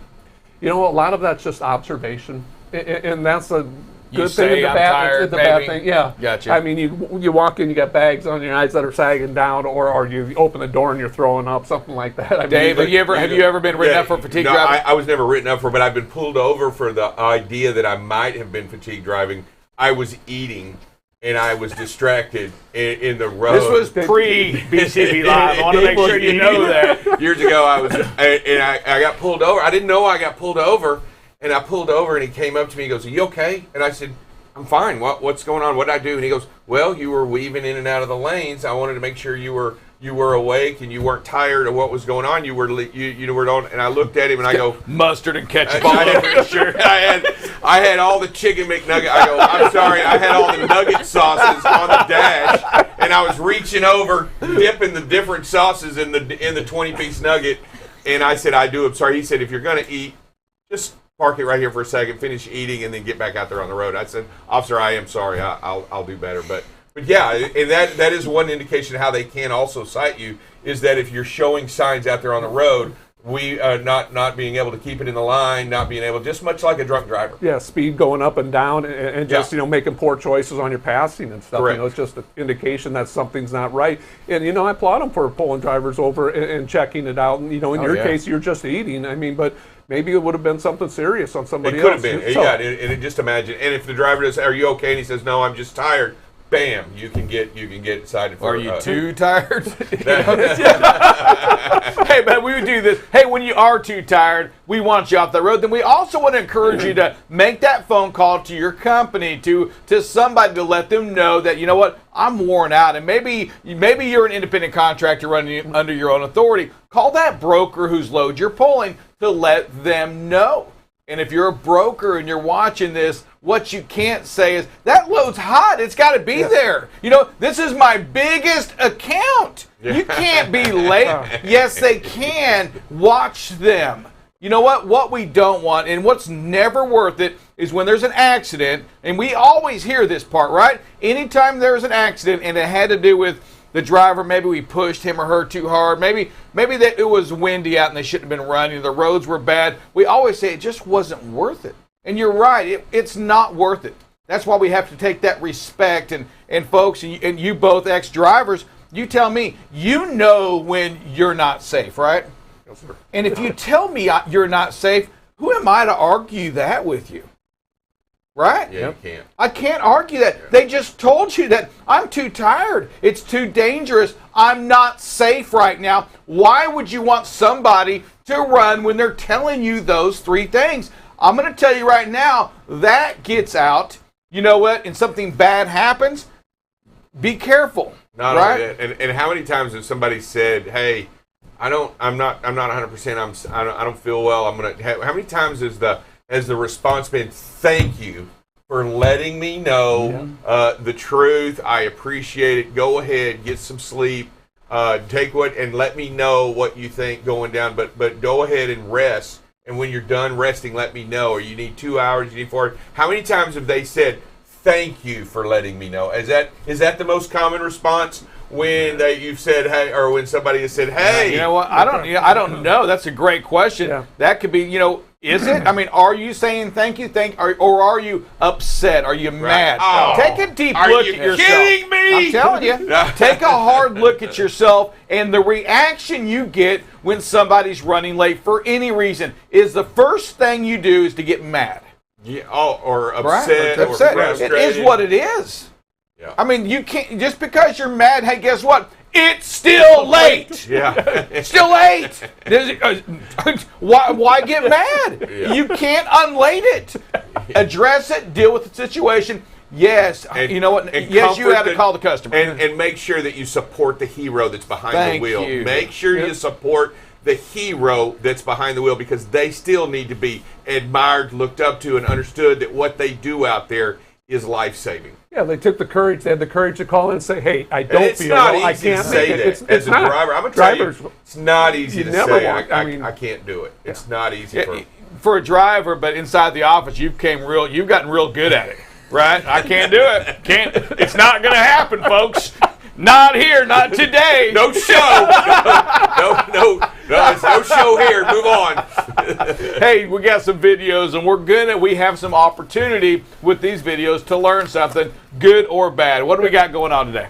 You know, a lot of that's just observation, and that's a You good say, thing. "I'm tired, the bad maybe." thing, yeah. Gotcha. I mean, you walk in, you got bags on your eyes that are sagging down, or you open the door and you're throwing up, something like that. I mean, Dave, have you ever been written up for fatigue no, driving? I was never written up for, but I've been pulled over for the idea that I might have been fatigue driving. I was eating and I was distracted in the road. This was pre-BCB Live. I want to make sure you know that. Years ago, I got pulled over. I didn't know I got pulled over, and I pulled over, and he came up to me. He goes, "Are you okay?" And I said, "I'm fine. What's going on? What did I do?" And he goes, "Well, you were weaving in and out of the lanes. I wanted to make sure you were awake and you weren't tired of what was going on. You were on." And I looked at him and I go, Mustard and ketchup all over your shirt. I had all the chicken McNugget. I go, "I'm sorry, I had all the nugget sauces on the dash, and I was reaching over, dipping the different sauces in the 20-piece nugget." And I said, I'm sorry. He said, "If you're gonna eat, just park it right here for a second, finish eating, and then get back out there on the road." I said, "Officer, I am sorry. I'll do better." But yeah, and that is one indication of how they can also cite you, is that if you're showing signs out there on the road, we not being able to keep it in the line, not being able, just much like a drunk driver. Yeah, speed going up and down, and just making poor choices on your passing and stuff. Correct. It's just an indication that something's not right. And I applaud them for pulling drivers over and checking it out. And in your case, you're just eating. I mean, but maybe it would have been something serious on somebody It could else. have been. So, And just imagine. And if the driver does, "Are you okay?" and he says, "No, I'm just tired." Bam! You can get cited for. Are you too tired? tired? Hey, but we would do this. Hey, when you are too tired, we want you off the road. Then we also want to encourage you to make that phone call to your company, to somebody, to let them know that, you know what, I'm worn out. And maybe you're an independent contractor running under your own authority. Call that broker whose load you're pulling to let them know. And if you're a broker and you're watching this, what you can't say is, "That load's hot. It's got to be there. This is my biggest account." You can't be late. Yes, they can. Watch them. You know what? What we don't want, and what's never worth it, is when there's an accident, and we always hear this part, right? Anytime there's an accident and it had to do with the driver, maybe we pushed him or her too hard, maybe that it was windy out and they shouldn't have been running, the roads were bad, we always say it just wasn't worth it. And you're right, it's not worth it. That's why we have to take that respect. And folks, and you both ex-drivers, you tell me, you know when you're not safe, right? Yes, sir. And if you tell me you're not safe, who am I to argue that with you? Right? Yeah, you can't. I can't argue that. They just told you that I'm too tired. It's too dangerous. I'm not safe right now. Why would you want somebody to run when they're telling you those three things? I'm going to tell you right now, that gets out. You know what? And something bad happens, be careful. Not right? only that, and how many times has somebody said, "Hey, I'm not 100%. I don't feel well. How many times has the response been, "Thank you for letting me know the truth. I appreciate it. Go ahead, get some sleep. And let me know what you think going down. But go ahead and rest. And when you're done resting, let me know. Or you need 2 hours, you need 4 hours." How many times have they said, "Thank you for letting me know"? Is that the most common response when you've said, "Hey," or when somebody has said, "Hey"? You know what? I don't know. That's a great question. Yeah. That could be, is it? I mean, are you saying thank you, or are you upset? Are you mad? Oh. Take a deep Are look you at yourself. kidding me? I'm telling you. Take a hard look at yourself, and the reaction you get when somebody's running late for any reason is the first thing you do is to get mad. Yeah, or Right? upset, or Upset. frustrated. It is what it is. Yeah. I mean, you can't, just because you're mad, hey, guess what? It's still late. Yeah. Still late. Why get mad? Yeah. You can't unlate it. Address it. Deal with the situation. Yes. And- you know what? and Yes, you comfort have to the- call the customer. And make sure that you support the hero that's behind Thank the wheel. you. Make sure you support the hero that's behind the wheel, because they still need to be admired, looked up to, and understood that what they do out there is life-saving. Yeah, they took the courage. They had the courage to call in and say, "Hey, I And don't it's feel not well. I easy to can't say make it." that. It's As a not. driver, I'm going to tell you, Drivers, it's not easy you to never say. want- I mean- I can't do it. It's not easy Yeah, for for a driver, but inside the office, you've gotten real good at it. right? I can't do it. Can't. It's not going to happen, folks. Not here, not today. No show. No, it's no show here. Move on. Hey, we got some videos, and we have some opportunity with these videos to learn something, good or bad. What do we got going on today?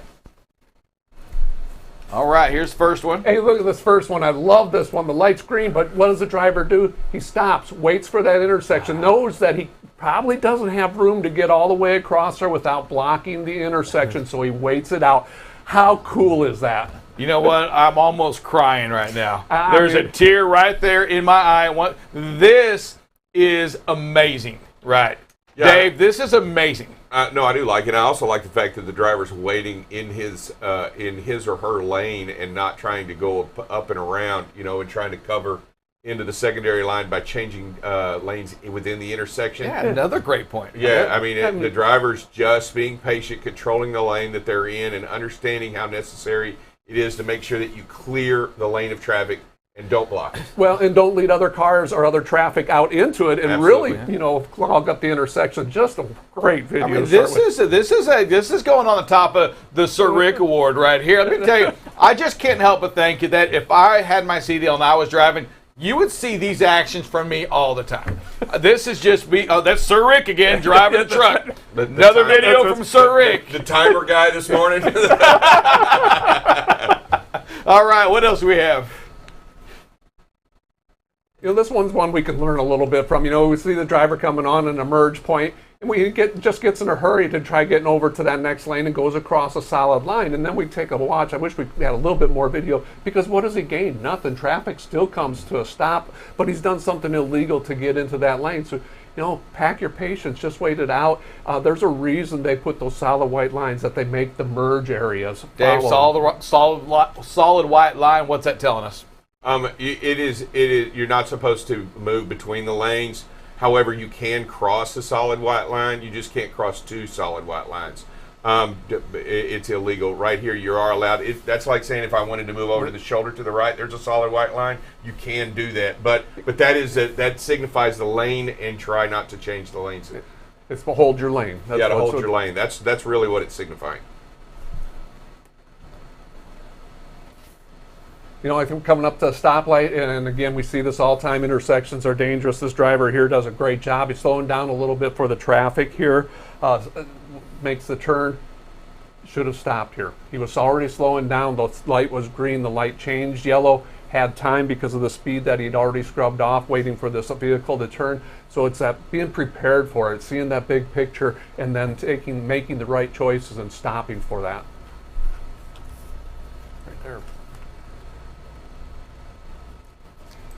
All right, here's the first one. Hey, look at this first one. I love this one. The light's green, but what does the driver do? He stops, waits for that intersection, knows that he probably doesn't have room to get all the way across there without blocking the intersection, so he waits it out. How cool is that? You know what? I'm almost crying right now. There's a mean, tear right there in my eye. This is amazing, right? Yeah. Dave, this is amazing. No, I do like it. I also like the fact that the driver's waiting in his or her lane and not trying to go up and around, and trying to cover into the secondary line by changing lanes within the intersection. Yeah, another great point. Yeah, I mean, the driver's just being patient, controlling the lane that they're in, and understanding how necessary it is to make sure that you clear the lane of traffic and don't block it. Well, and don't lead other cars or other traffic out into it, and Absolutely. really, clog up the intersection. Just a great video. I mean, this is going on the top of the Sir Rick Award right here. Let me tell you, I just can't help but think that if I had my CDL and I was driving, you would see these actions from me all the time. This is just that's Sir Rick again, driving the truck. Another video from Sir Rick. The timer guy this morning. All right, what else do we have? This one's one we can learn a little bit from. We see the driver coming on an emerge point, and we just gets in a hurry to try getting over to that next lane and goes across a solid line. And then we take a watch. I wish we had a little bit more video, because what does he gain? Nothing. Traffic still comes to a stop, but he's done something illegal to get into that lane. So, pack your patience. Just wait it out. There's a reason they put those solid white lines, that they make the merge areas. Dave, solid white line. What's that telling us? It is. You're not supposed to move between the lanes. However, you can cross the solid white line. You just can't cross two solid white lines. It's illegal. Right here, you are allowed. That's like saying if I wanted to move over to the shoulder to the right, there's a solid white line. You can do that, but that signifies the lane, and try not to change the lanes. It's to hold your lane. To hold your lane. That's really what it's signifying. I think coming up to a stoplight, and again, we see this all the time. Intersections are dangerous. This driver here does a great job. He's slowing down a little bit for the traffic here. Makes the turn. Should have stopped here. He was already slowing down. The light was green. The light changed yellow. Had time because of the speed that he'd already scrubbed off, waiting for this vehicle to turn. So it's that being prepared for it, seeing that big picture, and then making the right choices and stopping for that. Right there.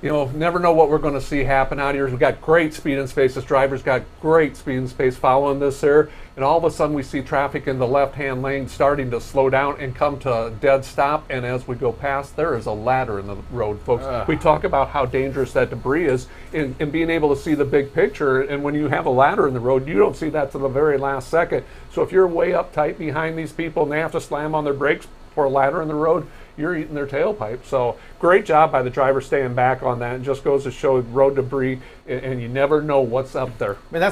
Never know what we're going to see happen out here. We've got great speed and space. This driver's got great speed and space following this there. And all of a sudden we see traffic in the left-hand lane starting to slow down and come to a dead stop. And as we go past, there is a ladder in the road, folks. We talk about how dangerous that debris is in being able to see the big picture. And when you have a ladder in the road, you don't see that to the very last second. So if you're way up tight behind these people and they have to slam on their brakes for a ladder in the road, you're eating their tailpipe. So great job by the driver staying back on that. It just goes to show road debris, and you never know what's up there. I mean,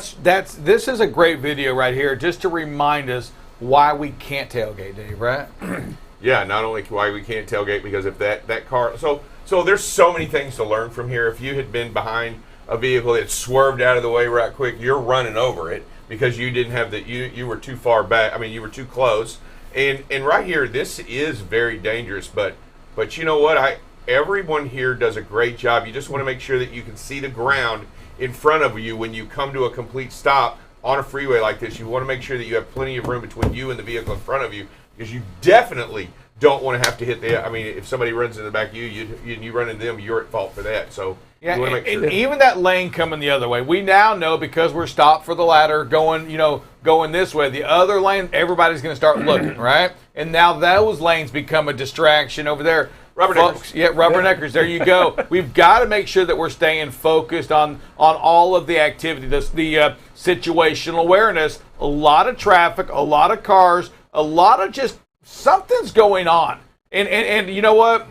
this is a great video right here, just to remind us why we can't tailgate, Dave, right? Yeah, not only why we can't tailgate, because if that car, so there's so many things to learn from here. If you had been behind a vehicle that swerved out of the way right quick, you're running over it because you didn't have you were too far back. I mean, you were too close. And right here, this is very dangerous, but you know what? Everyone here does a great job. You just want to make sure that you can see the ground in front of you when you come to a complete stop on a freeway like this. You want to make sure that you have plenty of room between you and the vehicle in front of you, because you definitely don't want to have to hit if somebody runs in the back of you run into them, you're at fault for that. So yeah, you want to make sure. And even that lane coming the other way, we now know, because we're stopped for the ladder going this way. The other lane, everybody's going to start looking, right? And now those lanes become a distraction over there. Rubberneckers. Yeah, rubberneckers. There you go. We've got to make sure that we're staying focused on all of the activity, the situational awareness. A lot of traffic, a lot of cars, a lot of just something's going on. And you know what?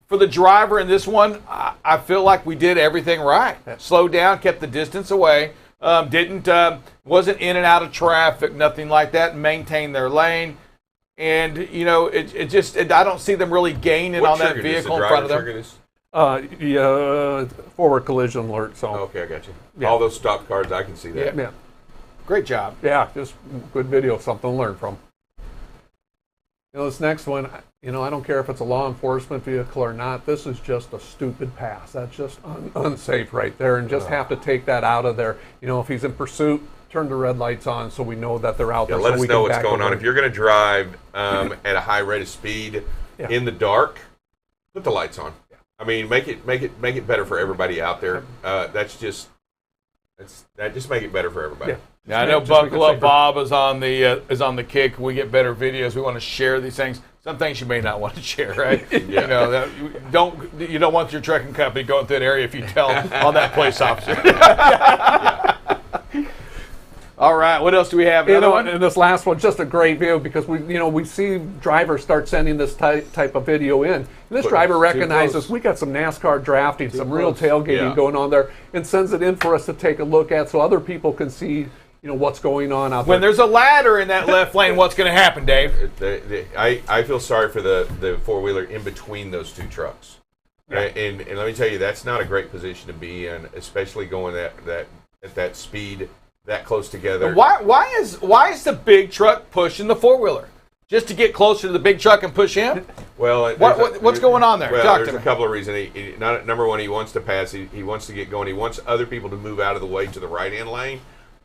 For the driver in this one, I feel like we did everything right. Slowed down, kept the distance away. Wasn't in and out of traffic, nothing like that. Maintained their lane. And, you know, I don't see them really gaining on that vehicle in front of them. Forward collision alert. So. Okay, I got you. Yeah. All those stopped cars, I can see that. Yeah. Great job. Yeah, just good video, something to learn from. You know, this next one, you know, I don't care if it's a law enforcement vehicle or not. This is just a stupid pass. That's just unsafe right there, and just have to take that out of there. You know, if he's in pursuit, turn the red lights on so we know that they're out there. Let so us know what's going on. If you're going to drive at a high rate of speed in the dark, put the lights on. I mean, make it better for everybody out there. Just make it better for everybody. Yeah. Now, I know Buckle Up Bob is on the kick. We get better videos. We want to share these things. Some things you may not want to share, right? Yeah. You know, you don't want your trucking company going through that area if you tell on that police officer. All right, what else do we have? You know, and this last one, just a great video because we see drivers start sending this type of video in. And this driver recognizes we got some NASCAR drafting, some real tailgating going on there, and sends it in for us to take a look at so other people can see, you know, what's going on out there. When there's a ladder in that left lane, what's going to happen, Dave? I feel sorry for the four-wheeler in between those two trucks. Yeah. And let me tell you, that's not a great position to be in, especially going at that speed. That close together. Why is the big truck pushing the four-wheeler? Just to get closer to the big truck and push him? Well, what's going on there? Well, there's a couple of reasons. Number one, he wants to pass. He wants to get going. He wants other people to move out of the way to the right-hand lane.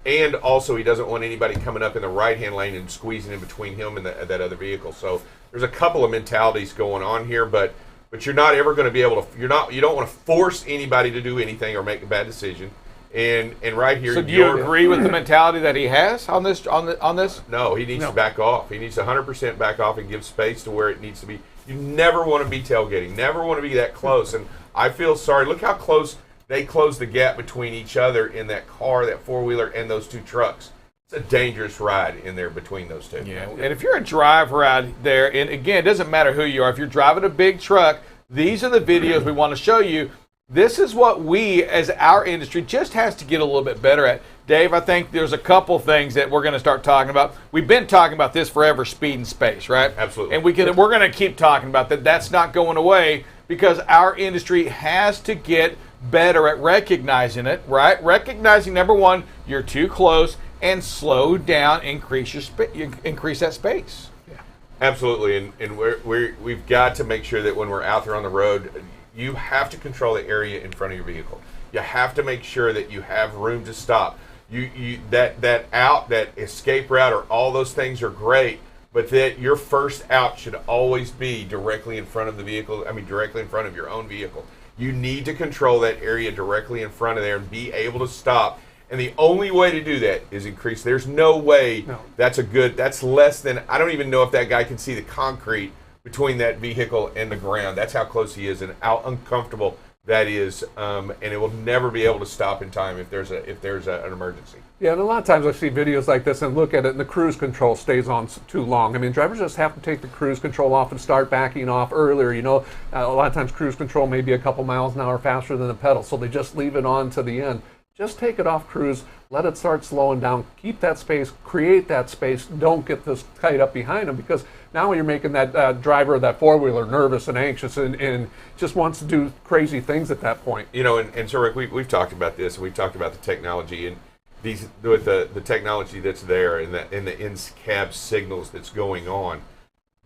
And also, he doesn't want anybody coming up in the right-hand lane and squeezing in between him and that other vehicle. So there's a couple of mentalities going on here, but you're not ever going to be able to. You don't want to force anybody to do anything or make a bad decision. And right here. So do you agree with the mentality that he has on this? No, he needs to back off. He needs to 100% back off and give space to where it needs to be. You never want to be tailgating. Never want to be that close. And I feel sorry. Look how close they closed the gap between each other in that car, that four-wheeler, and those two trucks. It's a dangerous ride in there between those two. Yeah. And if you're a driver out there, and again, it doesn't matter who you are. If you're driving a big truck, these are the videos we want to show you. This is what we, as our industry, just has to get a little bit better at. Dave, I think there's a couple things that we're going to start talking about. We've been talking about this forever, speed and space, right? Absolutely. And we're going to keep talking about that. That's not going away because our industry has to get better at recognizing it, right? Recognizing, number one, you're too close, and slow down, increase that space. Yeah. Absolutely, and we've got to make sure that when we're out there on the road, you have to control the area in front of your vehicle. You have to make sure that you have room to stop. That escape route or all those things are great, but that your first out should always be directly in front of the vehicle. I mean, directly in front of your own vehicle. You need to control that area directly in front of there and be able to stop. And the only way to do that is increase. There's no way that's less than, I don't even know if that guy can see the concrete between that vehicle and the ground. That's how close he is and how uncomfortable that is, and it will never be able to stop in time if there's an emergency. Yeah, and a lot of times I see videos like this and look at it, and the cruise control stays on too long. I mean, drivers just have to take the cruise control off and start backing off earlier. You know, a lot of times cruise control may be a couple miles an hour faster than the pedal, so they just leave it on to the end. Just take it off cruise, let it start slowing down, keep that space, create that space, don't get this tight up behind them because now you're making that driver of that four-wheeler nervous and anxious and just wants to do crazy things at that point. You know, and so Rick, we've talked about this, we've talked about the technology and with the technology that's there and the in-cab signals that's going on.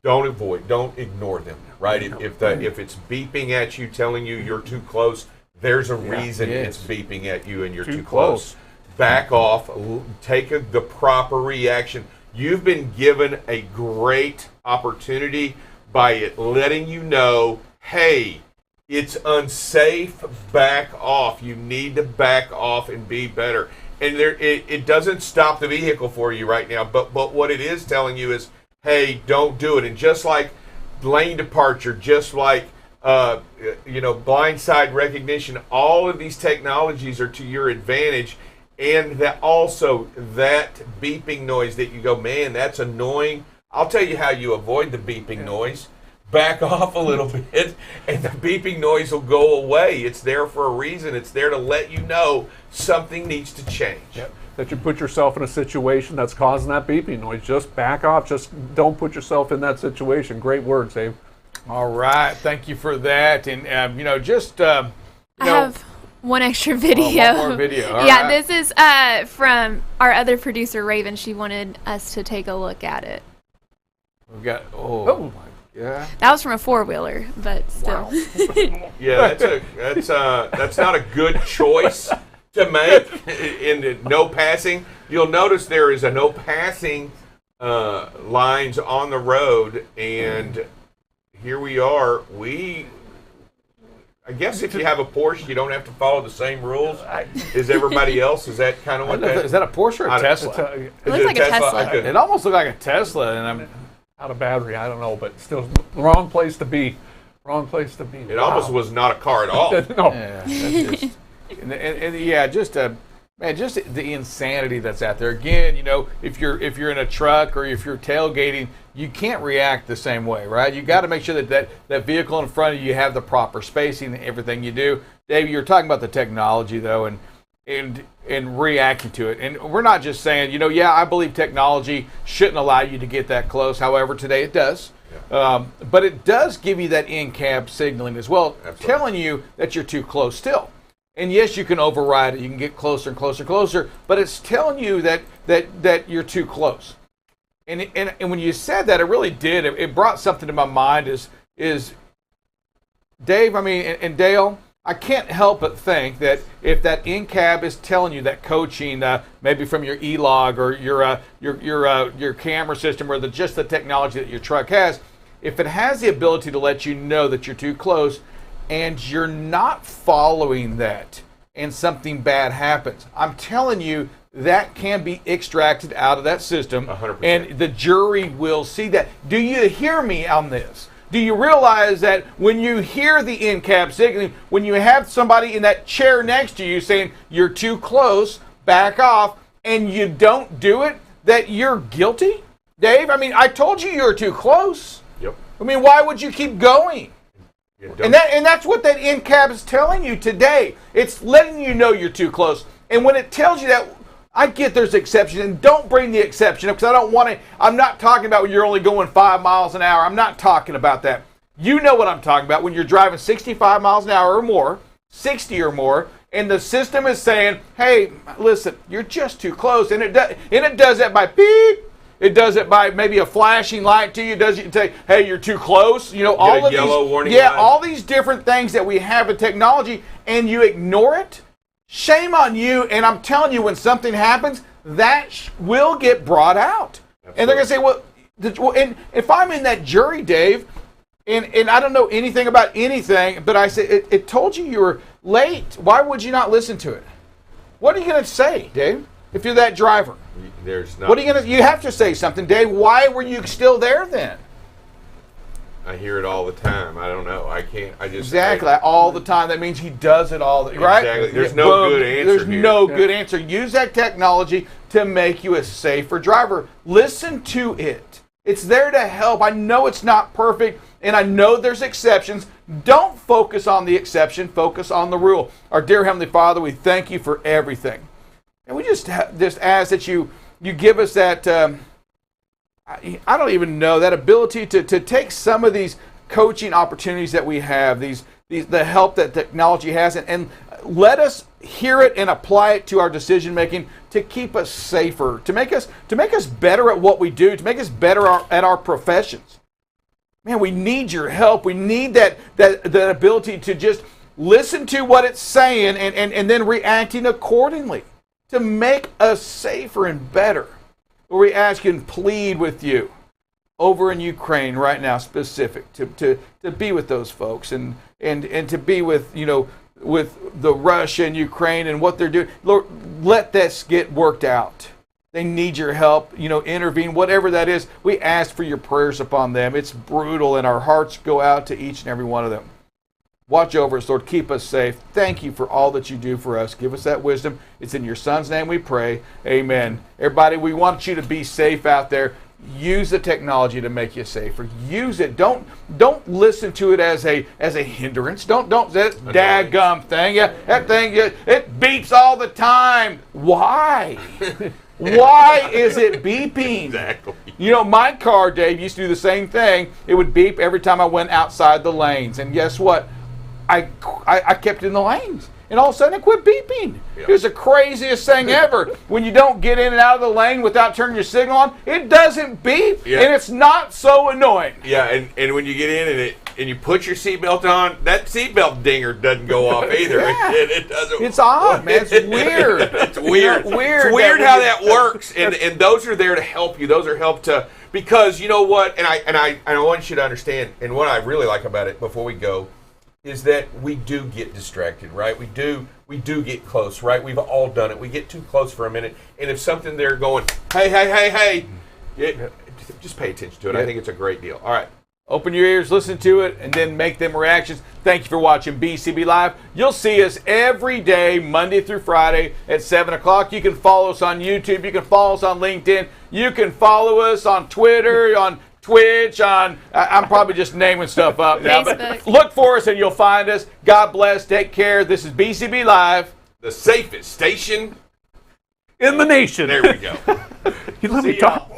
Don't ignore them, right? If it's beeping at you, telling you you're too close, there's a reason it's beeping at you and you're too close. Back off, take the proper reaction. You've been given a great opportunity by it letting you know, hey, it's unsafe, back off. You need to back off and be better. And it doesn't stop the vehicle for you right now, but what it is telling you is, hey, don't do it. And just like lane departure, just like blindside recognition, all of these technologies are to your advantage. And that also that beeping noise that you go, man, that's annoying. I'll tell you how you avoid the beeping noise. back off a little bit, and the beeping noise will go away. It's there for a reason. It's there to let you know something needs to change. Yep. That you put yourself in a situation that's causing that beeping noise. Just back off. Just don't put yourself in that situation. Great words, Dave. All right. Thank you for that. And, I have one extra video. One more video. All yeah, right. this is from our other producer, Raven. She wanted us to take a look at it. We've got, oh my God. That was from a four-wheeler, but still. Yeah, that's not a good choice to make in the no passing. You'll notice there is a no passing lines on the road, and here we are. I guess if you have a Porsche, you don't have to follow the same rules as everybody else. Is that kind of what that is? Is that a Porsche or a Tesla? It looks like a Tesla. It almost looked like a Tesla, and I'm Out of battery, I don't know, but still, wrong place to be. Wrong place to be. It almost was not a car at all. No. yeah, that's just, just the insanity that's out there. Again, if you're in a truck or if you're tailgating, you can't react the same way, right? You got to make sure that vehicle in front of you have the proper spacing and everything you do. Dave, you're talking about the technology though, and reacting to it. And we're not just saying, I believe technology shouldn't allow you to get that close. However, today it does. Yeah. But it does give you that in-cab signaling as well, Absolutely. Telling you that you're too close still. And yes, you can override it. You can get closer and closer and closer, but it's telling you that you're too close. And when you said that, it really did. It brought something to my mind is Dave, and Dale, I can't help but think that if that in-cab is telling you that coaching, maybe from your e-log or your camera system or just the technology that your truck has, if it has the ability to let you know that you're too close and you're not following that and something bad happens, I'm telling you that can be extracted out of that system 100%. And the jury will see that. Do you hear me on this? Do you realize that when you hear the in-cab signaling, when you have somebody in that chair next to you saying you're too close, back off, and you don't do it, that you're guilty? Dave, I told you were too close. Yep. Why would you keep going? And that's what that in-cab is telling you today. It's letting you know you're too close. And when it tells you that, I get there's exceptions, and don't bring the exception up because I don't want to. I'm not talking about when you're only going 5 miles an hour. I'm not talking about that. You know what I'm talking about when you're driving 65 miles an hour or more, 60 or more, and the system is saying, hey, listen, you're just too close. And it does that by beep. It does it by maybe a flashing light to you. It does it say, hey, you're too close. All of yellow these, warning yeah, light. all these different things that we have in technology, and you ignore it. Shame on you, and I'm telling you, when something happens, that will get brought out. Absolutely. And they're going to say, well, and if I'm in that jury, Dave, and I don't know anything about anything, but I say, it told you were late. Why would you not listen to it? What are you going to say, Dave, if you're that driver? There's not. What are you going to, you have to say something, Dave. Why were you still there then? I hear it all the time. I don't know. I can't. I just exactly all the time. That means he does it all the right. Exactly. There's no good answer. There's no good answer. Use that technology to make you a safer driver. Listen to it. It's there to help. I know it's not perfect, and I know there's exceptions. Don't focus on the exception. Focus on the rule. Our dear Heavenly Father, we thank you for everything, and we just ask that you give us that. I don't even know, that ability to take some of these coaching opportunities that we have, the help that technology has, and let us hear it and apply it to our decision making to keep us safer, to make us better at what we do, to make us better at our professions. Man, we need your help. We need that ability to just listen to what it's saying and then reacting accordingly to make us safer and better. We ask and plead with you over in Ukraine right now, specific to be with those folks and to be with with the Russia and Ukraine and what they're doing. Lord, let this get worked out. They need your help. Intervene, whatever that is. We ask for your prayers upon them. It's brutal, and our hearts go out to each and every one of them. Watch over us, Lord. Keep us safe. Thank you for all that you do for us. Give us that wisdom. It's in your Son's name we pray. Amen. Everybody, we want you to be safe out there. use the technology to make you safer. Use it. Don't listen to it as a hindrance. Don't that daggum thing. Yeah, that thing it beeps all the time. Why? Why is it beeping? Exactly. You know, my car, Dave, used to do the same thing. It would beep every time I went outside the lanes. And guess what? I kept in the lanes. And all of a sudden it quit beeping. It was the craziest thing ever. When you don't get in and out of the lane without turning your signal on, it doesn't beep. Yeah. And it's not so annoying. Yeah, and when you get in and you put your seatbelt on, that seatbelt dinger doesn't go off either. Yeah. It doesn't. It's odd, man. It's weird. It's weird. Weird It's weird how that you- works. And those are there to help you. Those are help to, because you know what? And I want you to understand. And what I really like about it before we go is that we do get distracted, right? We do get close, right? We've all done it. We get too close for a minute, and if something they're going, hey, just pay attention to it. I think it's a great deal. All right. Open your ears, listen to it, and then make them reactions. Thank you for watching BCB Live. You'll see us every day, Monday through Friday at 7 o'clock. You can follow us on YouTube. You can follow us on LinkedIn. You can follow us on Twitter, on Twitch, I'm probably just naming stuff up now. But Facebook. look for us and you'll find us. God bless. Take care. This is BCB Live. The safest station in the nation. There we go. You let See me talk. y'all.